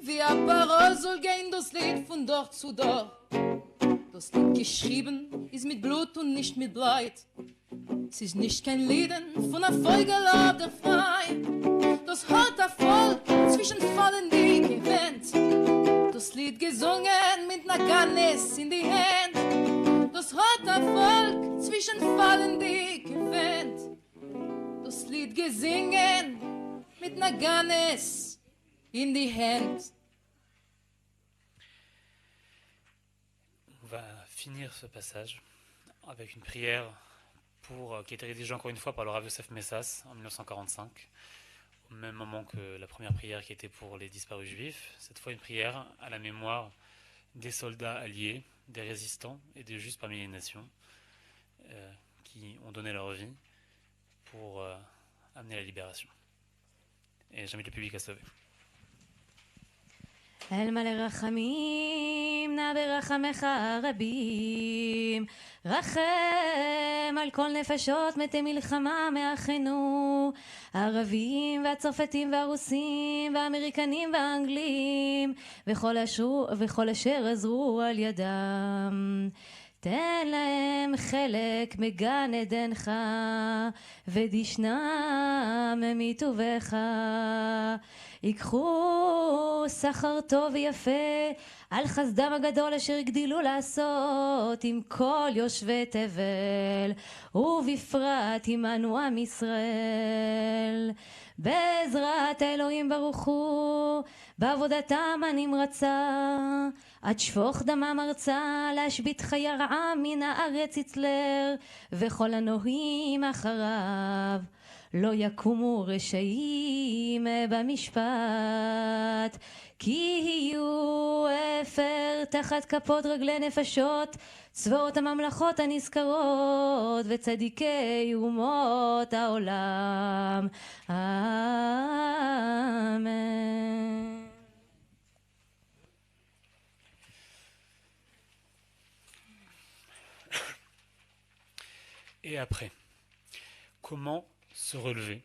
wie ein Parol, so gehen das Lied von dort zu dort. Das Lied geschrieben ist mit Blut und nicht mit Blut. Es ist nicht kein Lieden von einer Vogel auf der Frei. Das hat der Volk zwischen Fallen die gewinnt. Das Lied gesungen mit einer Gannes in die Hand. Das hat der Volk zwischen Fallen die gewinnt. Das Lied gesungen mit einer Gannes in die Hand. On va finir ce passage avec une prière qui a été rédigée encore une fois par le Rav Yosef Messas en 1945, au même moment que la première prière qui était pour les disparus juifs. Cette fois une prière à la mémoire des soldats alliés, des résistants et des justes parmi les nations qui ont donné leur vie pour amener la libération. Et j'invite le public à se lever. אל מלא רחמים, נא ברחמך הרבים, רחם על כל נפשות מתי מלחמה מאחינו, הערבים והצרפתים והרוסים והאמריקנים והאנגלים, וכל אשר עזרו על ידם. תן להם חלק מגן עדנך, ודשנם מטובך. ייקחו שכר טוב ויפה על חסדם הגדול אשר הגדילו לעשות עם כל יושבי תבל, ובפרט עמנו עם ישראל. בעזרת האלוהים ברוך הוא, בעבודתם הנמרצה, עד שפוך דמם ארצה, להשבית חיי רעה מן הארץ יצלר, וכל הנוהים אחריו לא יקומו רשעים במשפט, כי יהיו אפר תחת כפות רגלי נפשות, צבאות הממלכות הנזכרות, וצדיקי אומות העולם. אמן. Et après, comment se relever?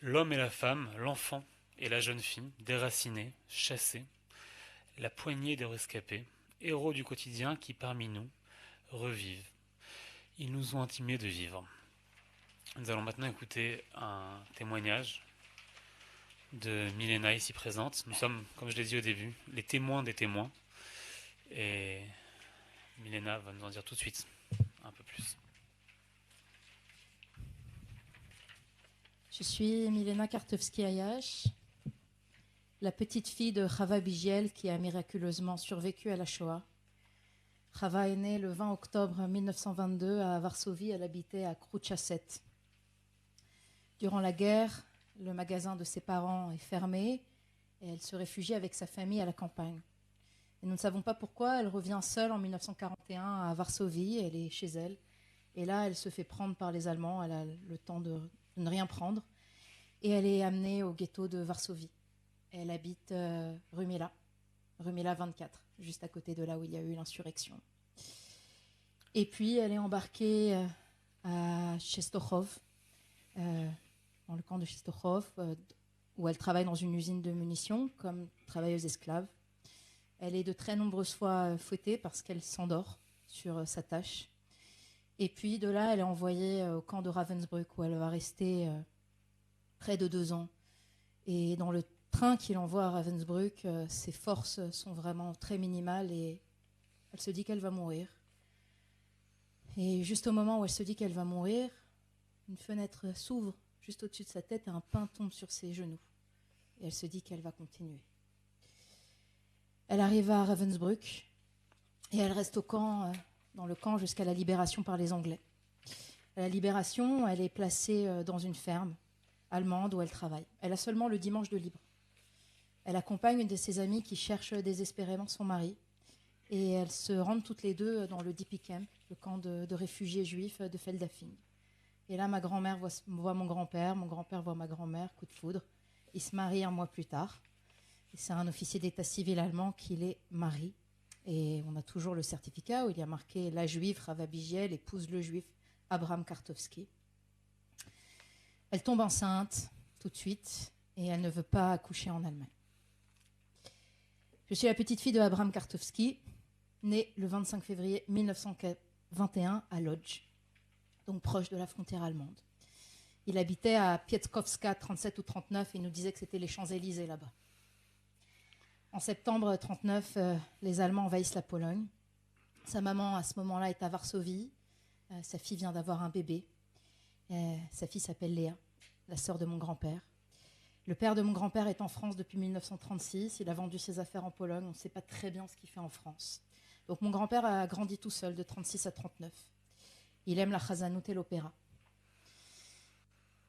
L'homme et la femme, l'enfant et la jeune fille, déracinés, chassés, la poignée des rescapés, héros du quotidien qui parmi nous revivent. Ils nous ont intimés de vivre. Nous allons maintenant écouter un témoignage de Milena ici présente. Nous sommes, comme je l'ai dit au début, les témoins des témoins. Et Milena va nous en dire tout de suite un peu plus. Je suis Milena Kartovsky-Ayash, la petite fille de Chava Bigiel qui a miraculeusement survécu à la Shoah. Chava est née le 20 octobre 1922 à Varsovie. Elle habitait à Krouchasset. Durant la guerre, le magasin de ses parents est fermé et elle se réfugie avec sa famille à la campagne. Et nous ne savons pas pourquoi, elle revient seule en 1941 à Varsovie, elle est chez elle. Et là, elle se fait prendre par les Allemands, elle a le temps de ne rien prendre. Et elle est amenée au ghetto de Varsovie. Elle habite rue Mila 24, juste à côté de là où il y a eu l'insurrection. Et puis, elle est embarquée à Czestochow, dans le camp de Czestochow, où elle travaille dans une usine de munitions comme travailleuse esclave. Elle est de très nombreuses fois fouettée parce qu'elle s'endort sur sa tâche. Et puis de là, elle est envoyée au camp de Ravensbrück où elle va rester près de 2 ans. Et dans le train qui l'envoie à Ravensbrück, ses forces sont vraiment très minimales et elle se dit qu'elle va mourir. Et juste au moment où elle se dit qu'elle va mourir, une fenêtre s'ouvre juste au-dessus de sa tête et un pain tombe sur ses genoux. Et elle se dit qu'elle va continuer. Elle arrive à Ravensbrück et elle reste au camp, dans le camp jusqu'à la libération par les Anglais. À la libération, elle est placée dans une ferme allemande où elle travaille. Elle a seulement le dimanche de libre. Elle accompagne une de ses amies qui cherche désespérément son mari et elles se rendent toutes les deux dans le DP Camp, le camp de réfugiés juifs de Feldafing. Et là, ma grand-mère voit mon grand-père voit ma grand-mère, coup de foudre. Ils se marient un mois plus tard. Et c'est un officier d'état civil allemand qui les marie. Et on a toujours le certificat où il y a marqué la juive Chava Bigiel épouse le juif Abraham Kartovsky. Elle tombe enceinte tout de suite et elle ne veut pas accoucher en Allemagne. Je suis la petite fille de Abraham Kartovsky né le 25 février 1921 à Lodz, donc proche de la frontière allemande. Il habitait à Pietrzkowska 37 ou 39 et il nous disait que c'était les Champs-Élysées là-bas. En septembre 39, les Allemands envahissent la Pologne. Sa maman, à ce moment-là, est à Varsovie. Sa fille vient d'avoir un bébé. Sa fille s'appelle Léa, la sœur de mon grand-père. Le père de mon grand-père est en France depuis 1936. Il a vendu ses affaires en Pologne. On ne sait pas très bien ce qu'il fait en France. Donc mon grand-père a grandi tout seul de 36 à 39. Il aime la chazanout et l'opéra.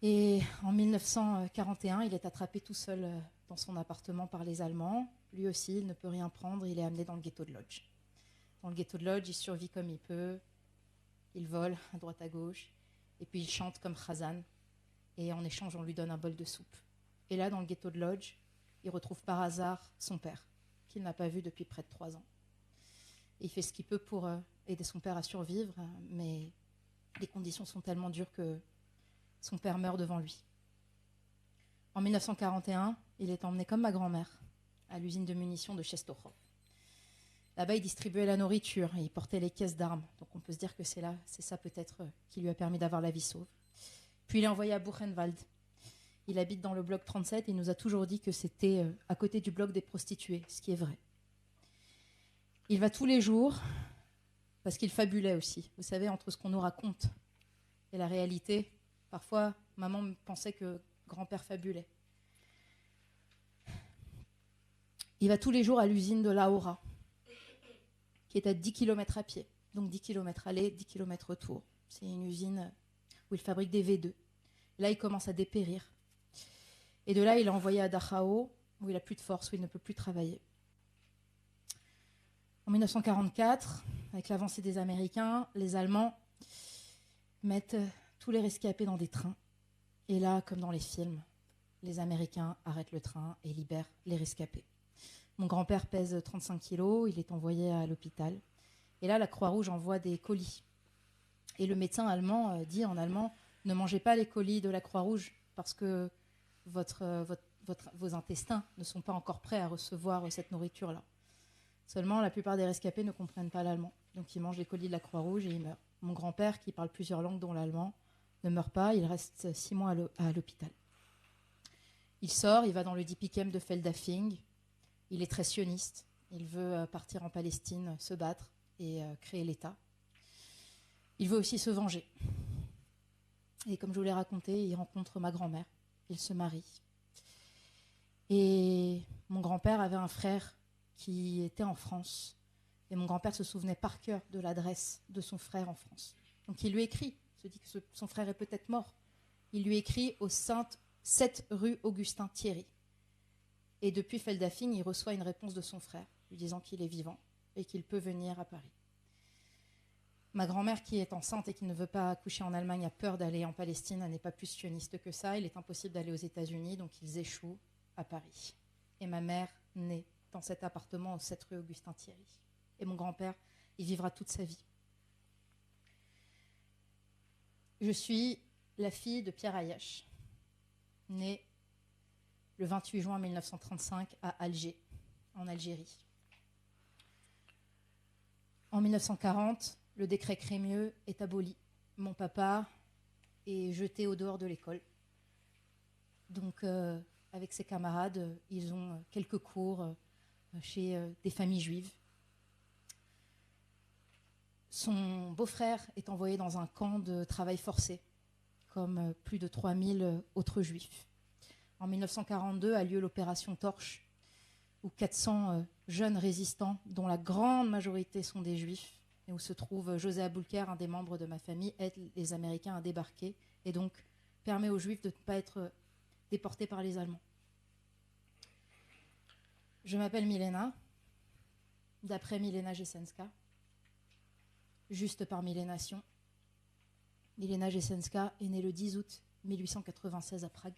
Et en 1941, il est attrapé tout seul dans son appartement par les Allemands. Lui aussi, il ne peut rien prendre. Il est amené dans le ghetto de Lodz. Dans le ghetto de Lodz, il survit comme il peut. Il vole à droite à gauche. Et puis il chante comme Chazan. Et en échange, on lui donne un bol de soupe. Et là, dans le ghetto de Lodz, il retrouve par hasard son père, qu'il n'a pas vu depuis près de 3 ans. Et il fait ce qu'il peut pour aider son père à survivre, mais les conditions sont tellement dures que son père meurt devant lui. En 1941, il est emmené comme ma grand-mère à l'usine de munitions de Czestochow. Là-bas, il distribuait la nourriture et il portait les caisses d'armes. Donc on peut se dire que c'est ça peut-être qui lui a permis d'avoir la vie sauve. Puis il est envoyé à Buchenwald. Il habite dans le bloc 37 et il nous a toujours dit que c'était à côté du bloc des prostituées, ce qui est vrai. Il va tous les jours parce qu'il fabulait aussi. Vous savez, entre ce qu'on nous raconte et la réalité, parfois, maman pensait que grand-père fabulait. Il va tous les jours à l'usine de Lahora, qui est à 10 km à pied. Donc 10 km aller, 10 km retour. C'est une usine où il fabrique des V2. Là, il commence à dépérir. Et de là, il est envoyé à Dachau, où il n'a plus de force, où il ne peut plus travailler. En 1944, avec l'avancée des Américains, les Allemands mettent tous les rescapés dans des trains. Et là, comme dans les films, les Américains arrêtent le train et libèrent les rescapés. Mon grand-père pèse 35 kilos, il est envoyé à l'hôpital. Et là, la Croix-Rouge envoie des colis. Et le médecin allemand dit en allemand, ne mangez pas les colis de la Croix-Rouge parce que vos intestins ne sont pas encore prêts à recevoir cette nourriture-là. Seulement, la plupart des rescapés ne comprennent pas l'allemand. Donc, ils mangent les colis de la Croix-Rouge et ils meurent. Mon grand-père, qui parle plusieurs langues, dont l'allemand, ne meurt pas. Il reste 6 mois à l'hôpital. Il sort, il va dans le Dippikem de Feldafing. Il est très sioniste. Il veut partir en Palestine, se battre et créer l'État. Il veut aussi se venger. Et comme je vous l'ai raconté, il rencontre ma grand-mère. Il se marie. Et mon grand-père avait un frère qui était en France. Et mon grand-père se souvenait par cœur de l'adresse de son frère en France. Donc il lui écrit, il se dit que son frère est peut-être mort. Il lui écrit au 7 rue Augustin Thierry. Et depuis Feldafing, il reçoit une réponse de son frère, lui disant qu'il est vivant et qu'il peut venir à Paris. Ma grand-mère, qui est enceinte et qui ne veut pas accoucher en Allemagne, a peur d'aller en Palestine. Elle n'est pas plus sioniste que ça. Il est impossible d'aller aux États-Unis, donc ils échouent à Paris. Et ma mère naît dans cet appartement au 7 rue Augustin Thierry. Et mon grand-père, il vivra toute sa vie. Je suis la fille de Pierre Ayache, née le 28 juin 1935 à Alger, en Algérie. En 1940, le décret Crémieux est aboli. Mon papa est jeté au dehors de l'école. Donc, avec ses camarades, ils ont quelques cours chez des familles juives. Son beau-frère est envoyé dans un camp de travail forcé, comme plus de 3000 autres juifs. En 1942 a lieu l'opération Torche, où 400 jeunes résistants, dont la grande majorité sont des juifs, et où se trouve José Aboulker, un des membres de ma famille, aide les Américains à débarquer, et donc permet aux juifs de ne pas être déportés par les Allemands. Je m'appelle Milena, d'après Milena Jesenska, juste parmi les nations. Milena Jesenska est née le 10 août 1896 à Prague.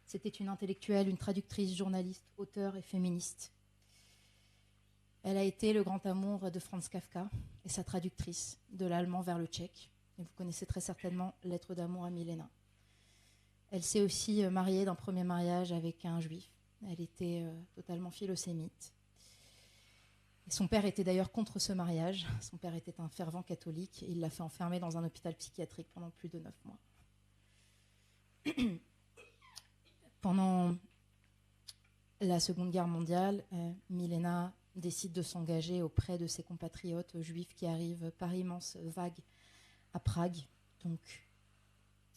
C'était une intellectuelle, une traductrice, journaliste, auteure et féministe. Elle a été le grand amour de Franz Kafka et sa traductrice de l'allemand vers le tchèque. Et vous connaissez très certainement Lettre d'amour à Milena. Elle s'est aussi mariée d'un premier mariage avec un juif. Elle était totalement philosémite. Et son père était d'ailleurs contre ce mariage. Son père était un fervent catholique et il l'a fait enfermer dans un hôpital psychiatrique pendant plus de 9 mois. Pendant la Seconde Guerre mondiale, Milena décide de s'engager auprès de ses compatriotes juifs qui arrivent par immenses vagues à Prague. Donc,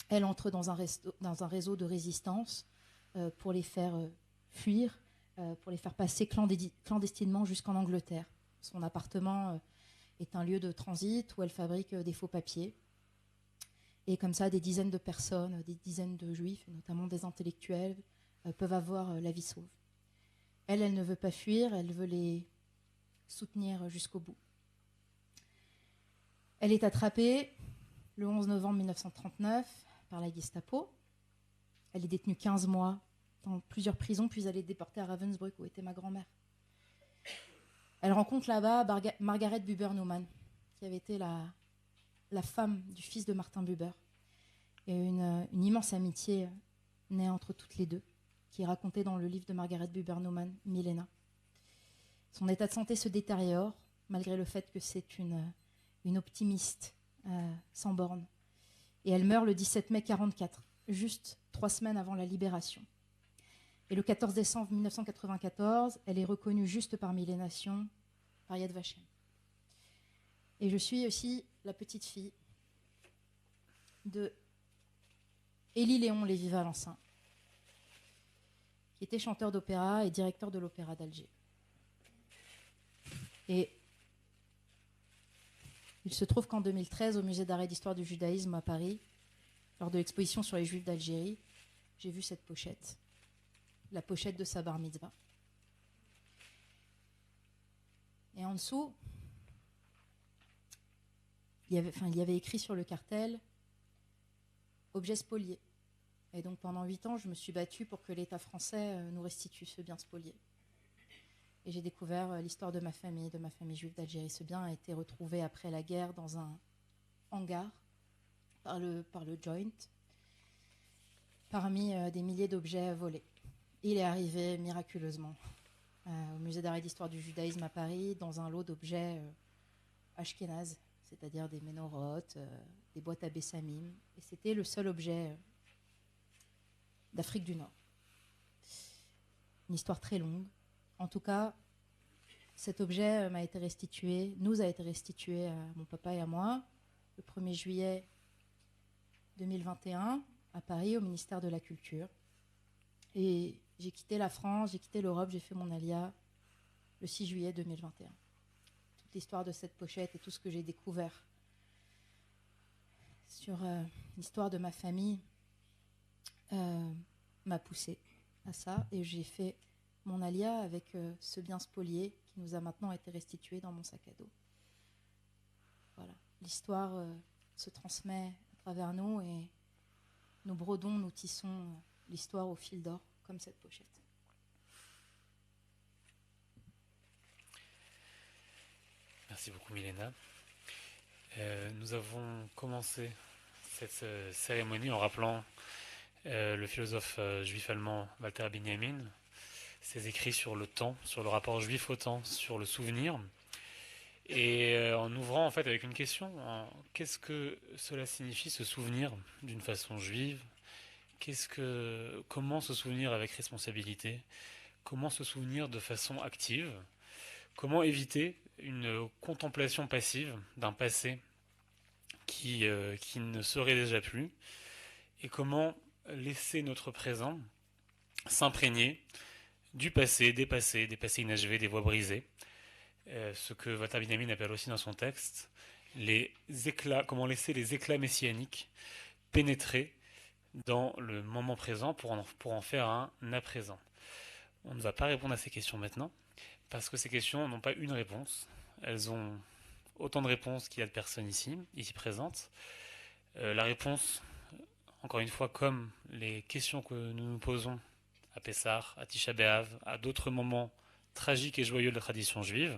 elle entre dans un réseau de résistance pour les faire fuir, pour les faire passer clandestinement jusqu'en Angleterre. Son appartement est un lieu de transit où elle fabrique des faux papiers. Et comme ça, des dizaines de personnes, des dizaines de juifs, notamment des intellectuels, peuvent avoir la vie sauve. Elle ne veut pas fuir, elle veut les soutenir jusqu'au bout. Elle est attrapée le 11 novembre 1939 par la Gestapo. Elle est détenue 15 mois dans plusieurs prisons, puis elle est déportée à Ravensbrück, où était ma grand-mère. Elle rencontre là-bas Margaret Buber-Neumann, qui avait été la femme du fils de Martin Buber. Et une immense amitié naît entre toutes les deux, qui est racontée dans le livre de Margaret Buber-Neumann, Milena. Son état de santé se détériore, malgré le fait que c'est une optimiste sans bornes. Et elle meurt le 17 mai 1944, juste 3 semaines avant la libération. Et le 14 décembre 1994, elle est reconnue juste parmi les nations par Yad Vashem. Et je suis aussi la petite fille de Élie Léon Lévy-Valentin, qui était chanteur d'opéra et directeur de l'Opéra d'Alger. Et il se trouve qu'en 2013, au Musée d'art et d'histoire du judaïsme à Paris, lors de l'exposition sur les Juifs d'Algérie, j'ai vu cette pochette, la pochette de sa bar mitzvah. Et en dessous, il y avait écrit sur le cartel « Objet spolié ». Et donc pendant 8 ans, je me suis battue pour que l'État français nous restitue ce bien spolié. Et j'ai découvert l'histoire de ma famille juive d'Algérie. Ce bien a été retrouvé après la guerre dans un hangar par le Joint, parmi des milliers d'objets volés. Il est arrivé miraculeusement au Musée d'art et d'histoire du judaïsme à Paris, dans un lot d'objets ashkénazes, c'est-à-dire des ménorotes, des boîtes à bessamim. Et c'était le seul objet d'Afrique du Nord. Une histoire très longue. En tout cas, cet objet nous a été restitué à mon papa et à moi le 1er juillet 2021 à Paris, au ministère de la Culture. Et j'ai quitté la France, j'ai quitté l'Europe, j'ai fait mon alia le 6 juillet 2021. Toute l'histoire de cette pochette et tout ce que j'ai découvert sur l'histoire de ma famille m'a poussée à ça. Et j'ai fait mon alia avec ce bien spolié qui nous a maintenant été restitué dans mon sac à dos. Voilà. L'histoire se transmet à travers nous et nous brodons, nous tissons l'histoire au fil d'or, comme cette pochette. Merci beaucoup, Milena. Nous avons commencé cette cérémonie en rappelant le philosophe juif allemand Walter Benjamin, ses écrits sur le temps, sur le rapport juif au temps, sur le souvenir, et en ouvrant en fait avec une question, qu'est-ce que cela signifie se souvenir d'une façon juive? Comment se souvenir avec responsabilité? Comment se souvenir de façon active? Comment éviter une contemplation passive d'un passé qui ne serait déjà plus? Et comment laisser notre présent s'imprégner du passé, des passés inachevés, des voies brisées, ce que Walter Benjamin appelle aussi dans son texte comment laisser les éclats messianiques pénétrer dans le moment présent pour en faire un à présent. On ne va pas répondre à ces questions maintenant, parce que ces questions n'ont pas une réponse, elles ont autant de réponses qu'il y a de personnes ici présentes. La réponse, encore une fois, comme les questions que nous nous posons à Pessah, à Tisha B'Av, à d'autres moments tragiques et joyeux de la tradition juive,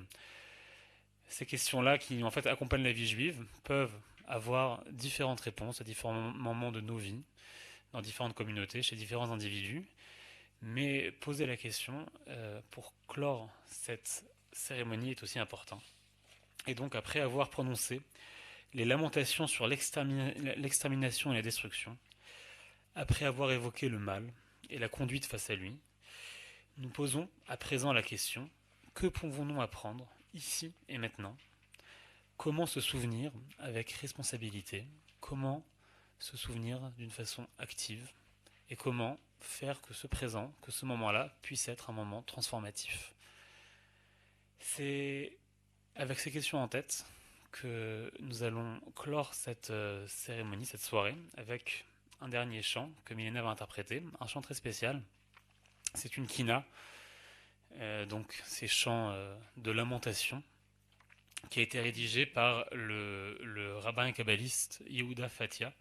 ces questions-là qui en fait accompagnent la vie juive peuvent avoir différentes réponses à différents moments de nos vies, dans différentes communautés, chez différents individus, mais poser la question pour clore cette cérémonie est aussi important. Et donc, après avoir prononcé les lamentations sur l'extermination et la destruction, après avoir évoqué le mal et la conduite face à lui, nous posons à présent la question: que pouvons-nous apprendre ici et maintenant? Comment se souvenir avec responsabilité? Comment se souvenir d'une façon active? Et comment faire que ce présent, que ce moment-là puisse être un moment transformatif? C'est avec ces questions en tête que nous allons clore cette cérémonie, cette soirée, avec un dernier chant que Milena va interpréter, un chant très spécial. C'est une kina, donc ces chants de lamentation, qui a été rédigé par le rabbin kabbaliste Yehuda Fatia,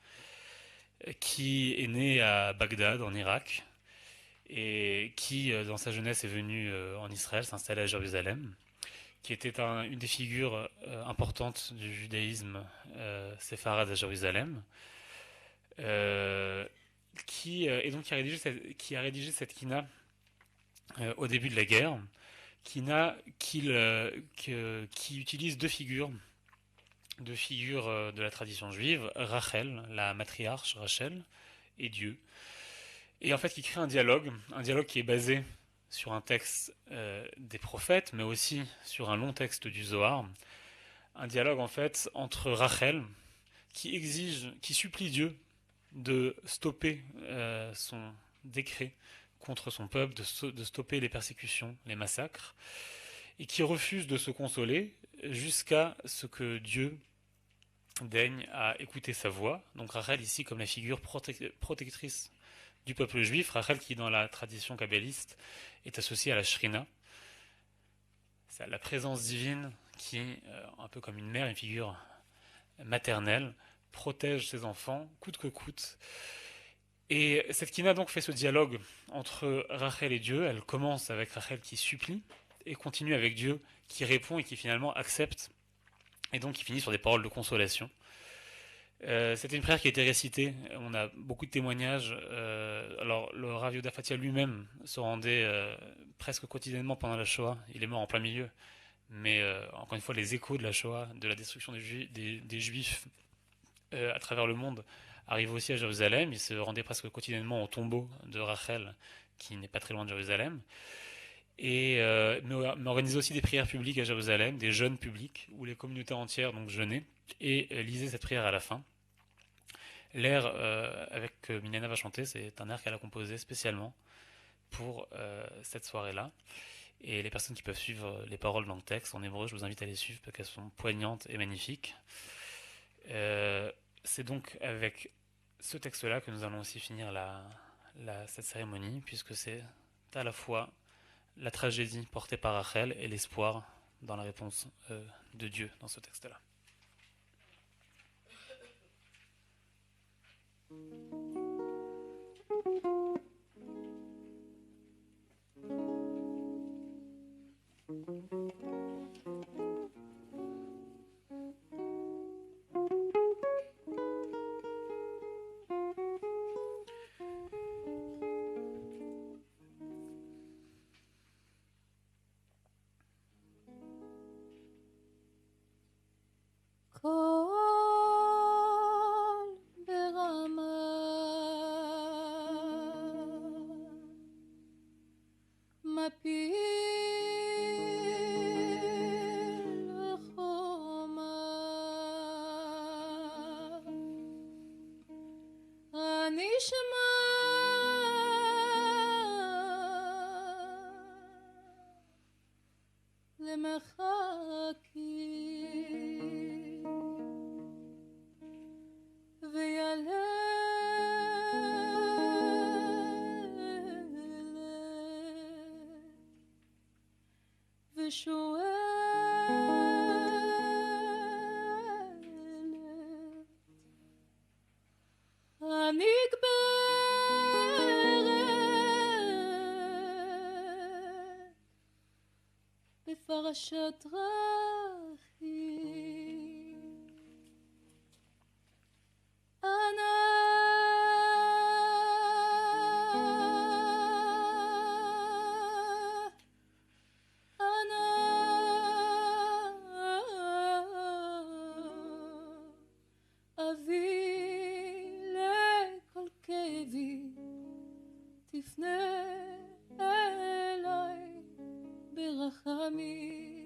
qui est né à Bagdad, en Irak, et qui, dans sa jeunesse, est venu en Israël, s'installer à Jérusalem, qui était une des figures importantes du judaïsme séfarade à Jérusalem, qui a rédigé cette kina au début de la guerre, kina qui utilise deux figures de la tradition juive, Rachel, la matriarche Rachel, et Dieu, et en fait qui crée un dialogue qui est basé sur un texte des prophètes, mais aussi sur un long texte du Zohar, un dialogue en fait entre Rachel, qui supplie Dieu de stopper son décret contre son peuple, de stopper les persécutions, les massacres, et qui refuse de se consoler jusqu'à ce que Dieu daigne à écouter sa voix. Donc Rachel ici comme la figure protectrice du peuple juif, Rachel qui dans la tradition kabbaliste est associée à la Shrina, c'est la présence divine qui, un peu comme une mère, une figure maternelle, protège ses enfants coûte que coûte. Et cette kina donc fait ce dialogue entre Rachel et Dieu. Elle commence avec Rachel qui supplie et continue avec Dieu qui répond et qui finalement accepte, et donc qui finit sur des paroles de consolation. C'était une prière qui a été récitée, on a beaucoup de témoignages. Alors le Rav Yehuda Fatia lui-même se rendait presque quotidiennement pendant la Shoah, il est mort en plein milieu, mais encore une fois les échos de la Shoah, de la destruction des Juifs à travers le monde arrive aussi à Jérusalem. Il se rendait presque quotidiennement au tombeau de Rachel, qui n'est pas très loin de Jérusalem, et mais organisait aussi des prières publiques à Jérusalem, des jeûnes publics, où les communautés entières donc jeûnaient et lisaient cette prière à la fin. L'air avec que Milena va chanter, c'est un air qu'elle a composé spécialement pour cette soirée-là. Et les personnes qui peuvent suivre les paroles dans le texte en hébreu, je vous invite à les suivre parce qu'elles sont poignantes et magnifiques. C'est donc avec ce texte-là que nous allons aussi finir cette cérémonie, puisque c'est à la fois la tragédie portée par Rachel et l'espoir dans la réponse de Dieu dans ce texte-là. בפרשת דרכים. אנא אנא תפנה אליי ברחמים.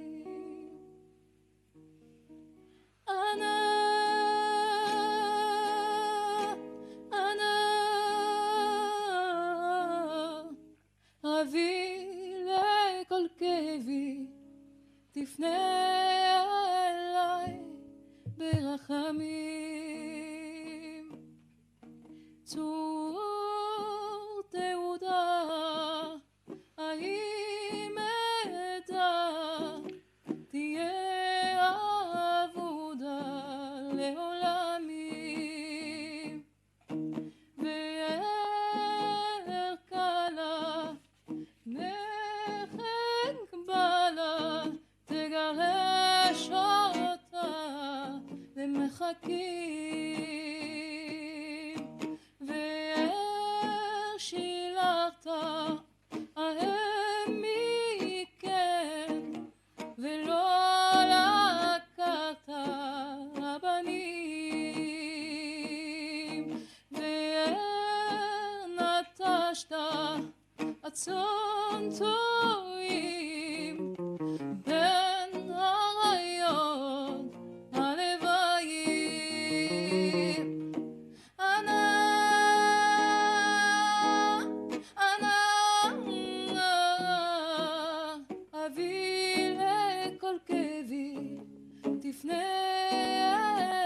אביא לכל כאבי, תפנה אליי ברחמים. צור תעודה, האם אדע, תהיה עבודה לעולמים. וארכלה מחק בלה, תגרש אותה למחקים. והשילחת ההם מכן, ולא לקחת הבנים. ונטשת הצאן טועים בין האריות הלוויים. אביא לכל כאבי, תפנה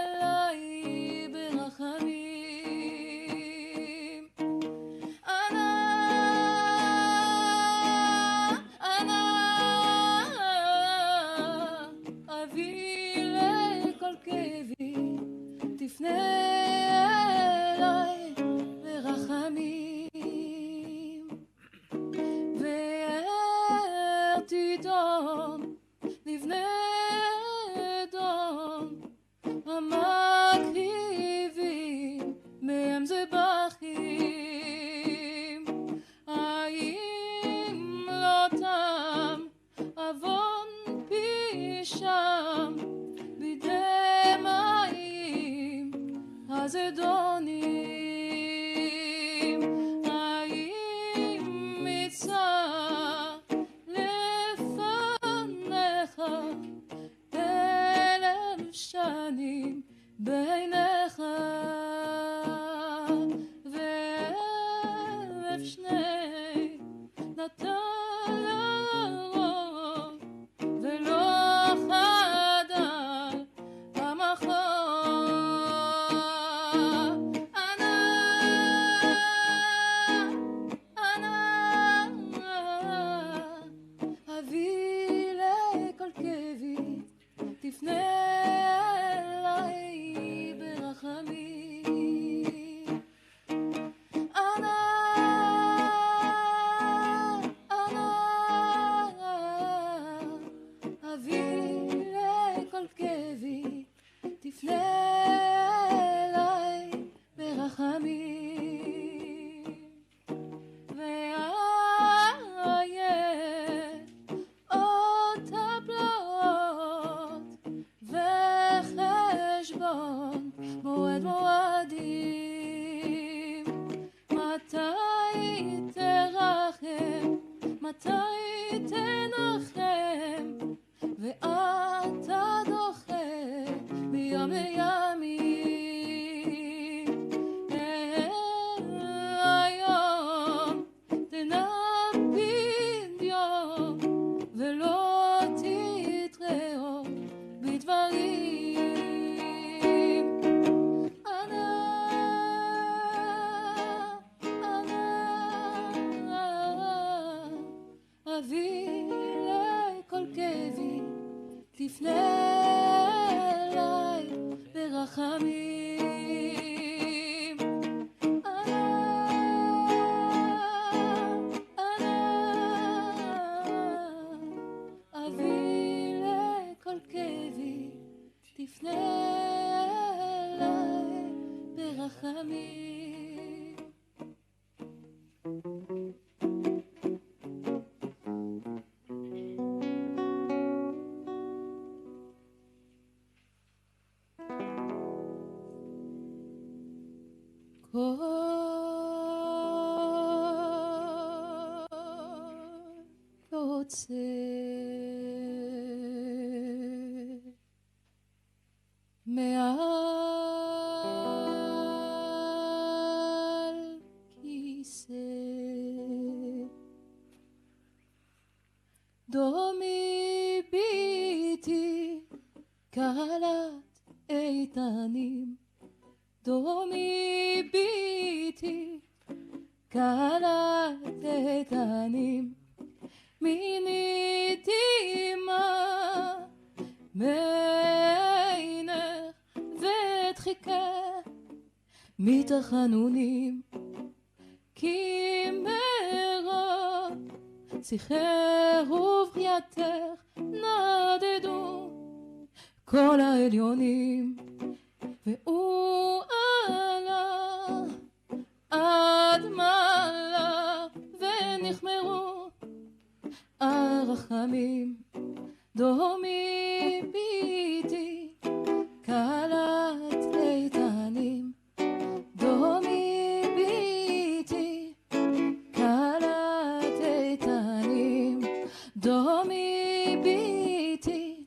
אליי ברחמים. אביא לכל כאבי, תפנה אליי ברחמים. ואר תידום לבני אדום, המקריבים מהם זבחים. האם לא תם עוון פישם בידי מים הזדונים? האם מצא לפניך 1000 שנים בעיניך, ו1000 שני נתן לרוב, ולא חדל המחור. אביא לכל כאבי, תפנה אליי ברחמים. אביא לכל כאבי, תפנה אליי ברחמים. ואהיה עוד טבלאות וחשבון מועד מועדים. מתי תרחם, מתי תנחם, ואתה דוחה מיום לימים. היום תנביט יום, ולא תתראה בדברים. אביא לכל כאבי, תפנה אליי ברחמים. אביא לכל כאבי, תפנה אליי ברחמים. כל רוצה. מעל כיסא דומי ביתי קהלת איתנים דומי ביתי קהלת איתנים מיניתי מה מעינך ודחיקה מתחנונים כי מרוב שיחך ובריאתך נדדו כל העליונים והוא עלה עד מעלה ונחמרו הרחמים דומי ביתי קהלת איתנים דומי ביתי קהלת איתנים דומי ביתי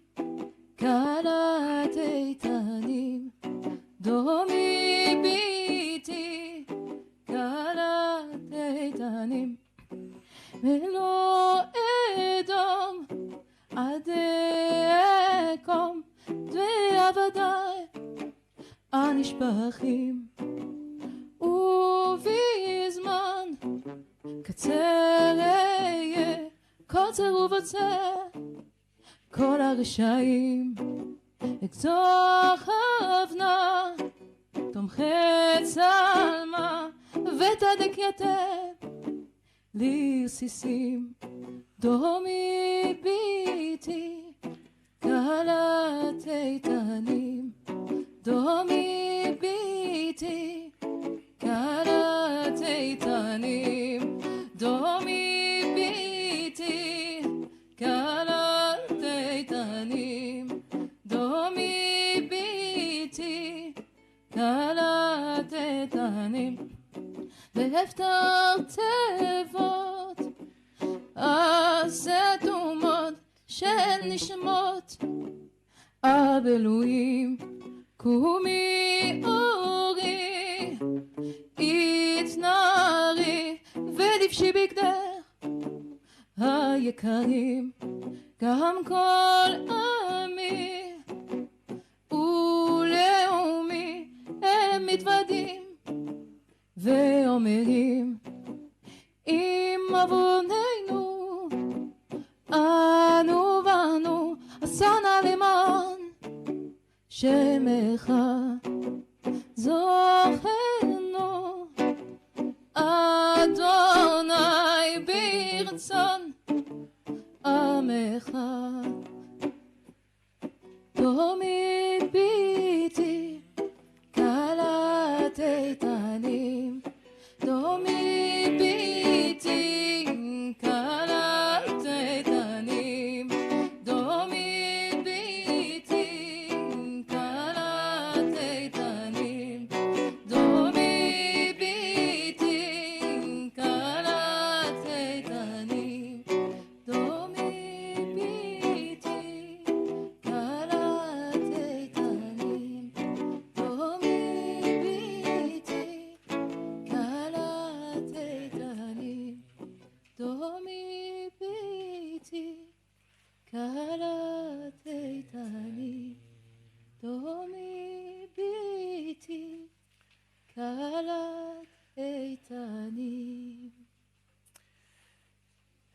קהלת איתנים דומי ביתי קהלת איתנים ולא אדום עד אקום ועבדיי הנשפכים ובזמן קצר אהיה קוצר ובצר כל הרשעים אקצוח אבנה תומכי צלמה ותדק יתד לרסיסים דומי ביתי קהלת איתנים דומי ביתי קהלת איתנים דומי ביתי קהלת איתנים דומי ביתי קהלת איתנים והפטר תיבות הסתומות של נשמות אבלויים קומי אורי התנערי ולבשי בגדך היקרים גם כל עמי ולאומי הם מתוודים ואומרים אם עווננו אנו בנו עשנה למען שמך זוכרנו אדוני ברצון עמך דומי ביתי קהלת איתנים דומי ביתי קהלת איתנים דומי ביתי קהלת איתנים דומי ביתי קהלת איתנים דומי ביתי קהלת איתנים דומי ביתי קהלת איתנים דומי ביתי קהלת איתנים דומי ביתי קהלת איתנים.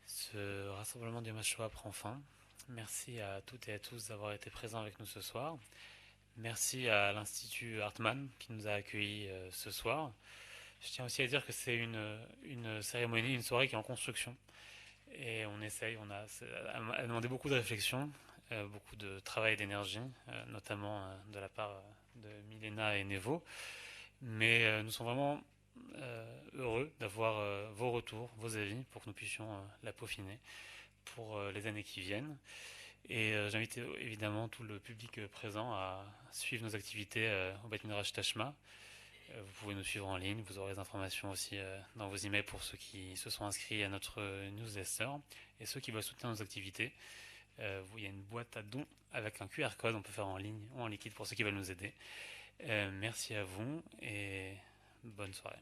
Ce rassemblement du Mashoa prend fin. Merci à toutes et à tous d'avoir été présents avec nous ce soir. Merci à l'Institut Hartmann qui nous a accueillis ce soir. Je tiens aussi à dire que c'est une cérémonie, une soirée qui est en construction. Et on essaye, on a demandé beaucoup de réflexion, beaucoup de travail et d'énergie, notamment de la part de Milena et Nevo. Mais nous sommes vraiment heureux d'avoir vos retours, vos avis, pour que nous puissions la peaufiner pour les années qui viennent. Et j'invite évidemment tout le public présent à suivre nos activités au Beit Midrash Tashma Vous pouvez nous suivre en ligne, vous aurez les informations aussi dans vos emails pour ceux qui se sont inscrits à notre newsletter et ceux qui veulent soutenir nos activités. Il y a une boîte à dons avec un QR code, on peut faire en ligne ou en liquide pour ceux qui veulent nous aider. Merci à vous et bonne soirée.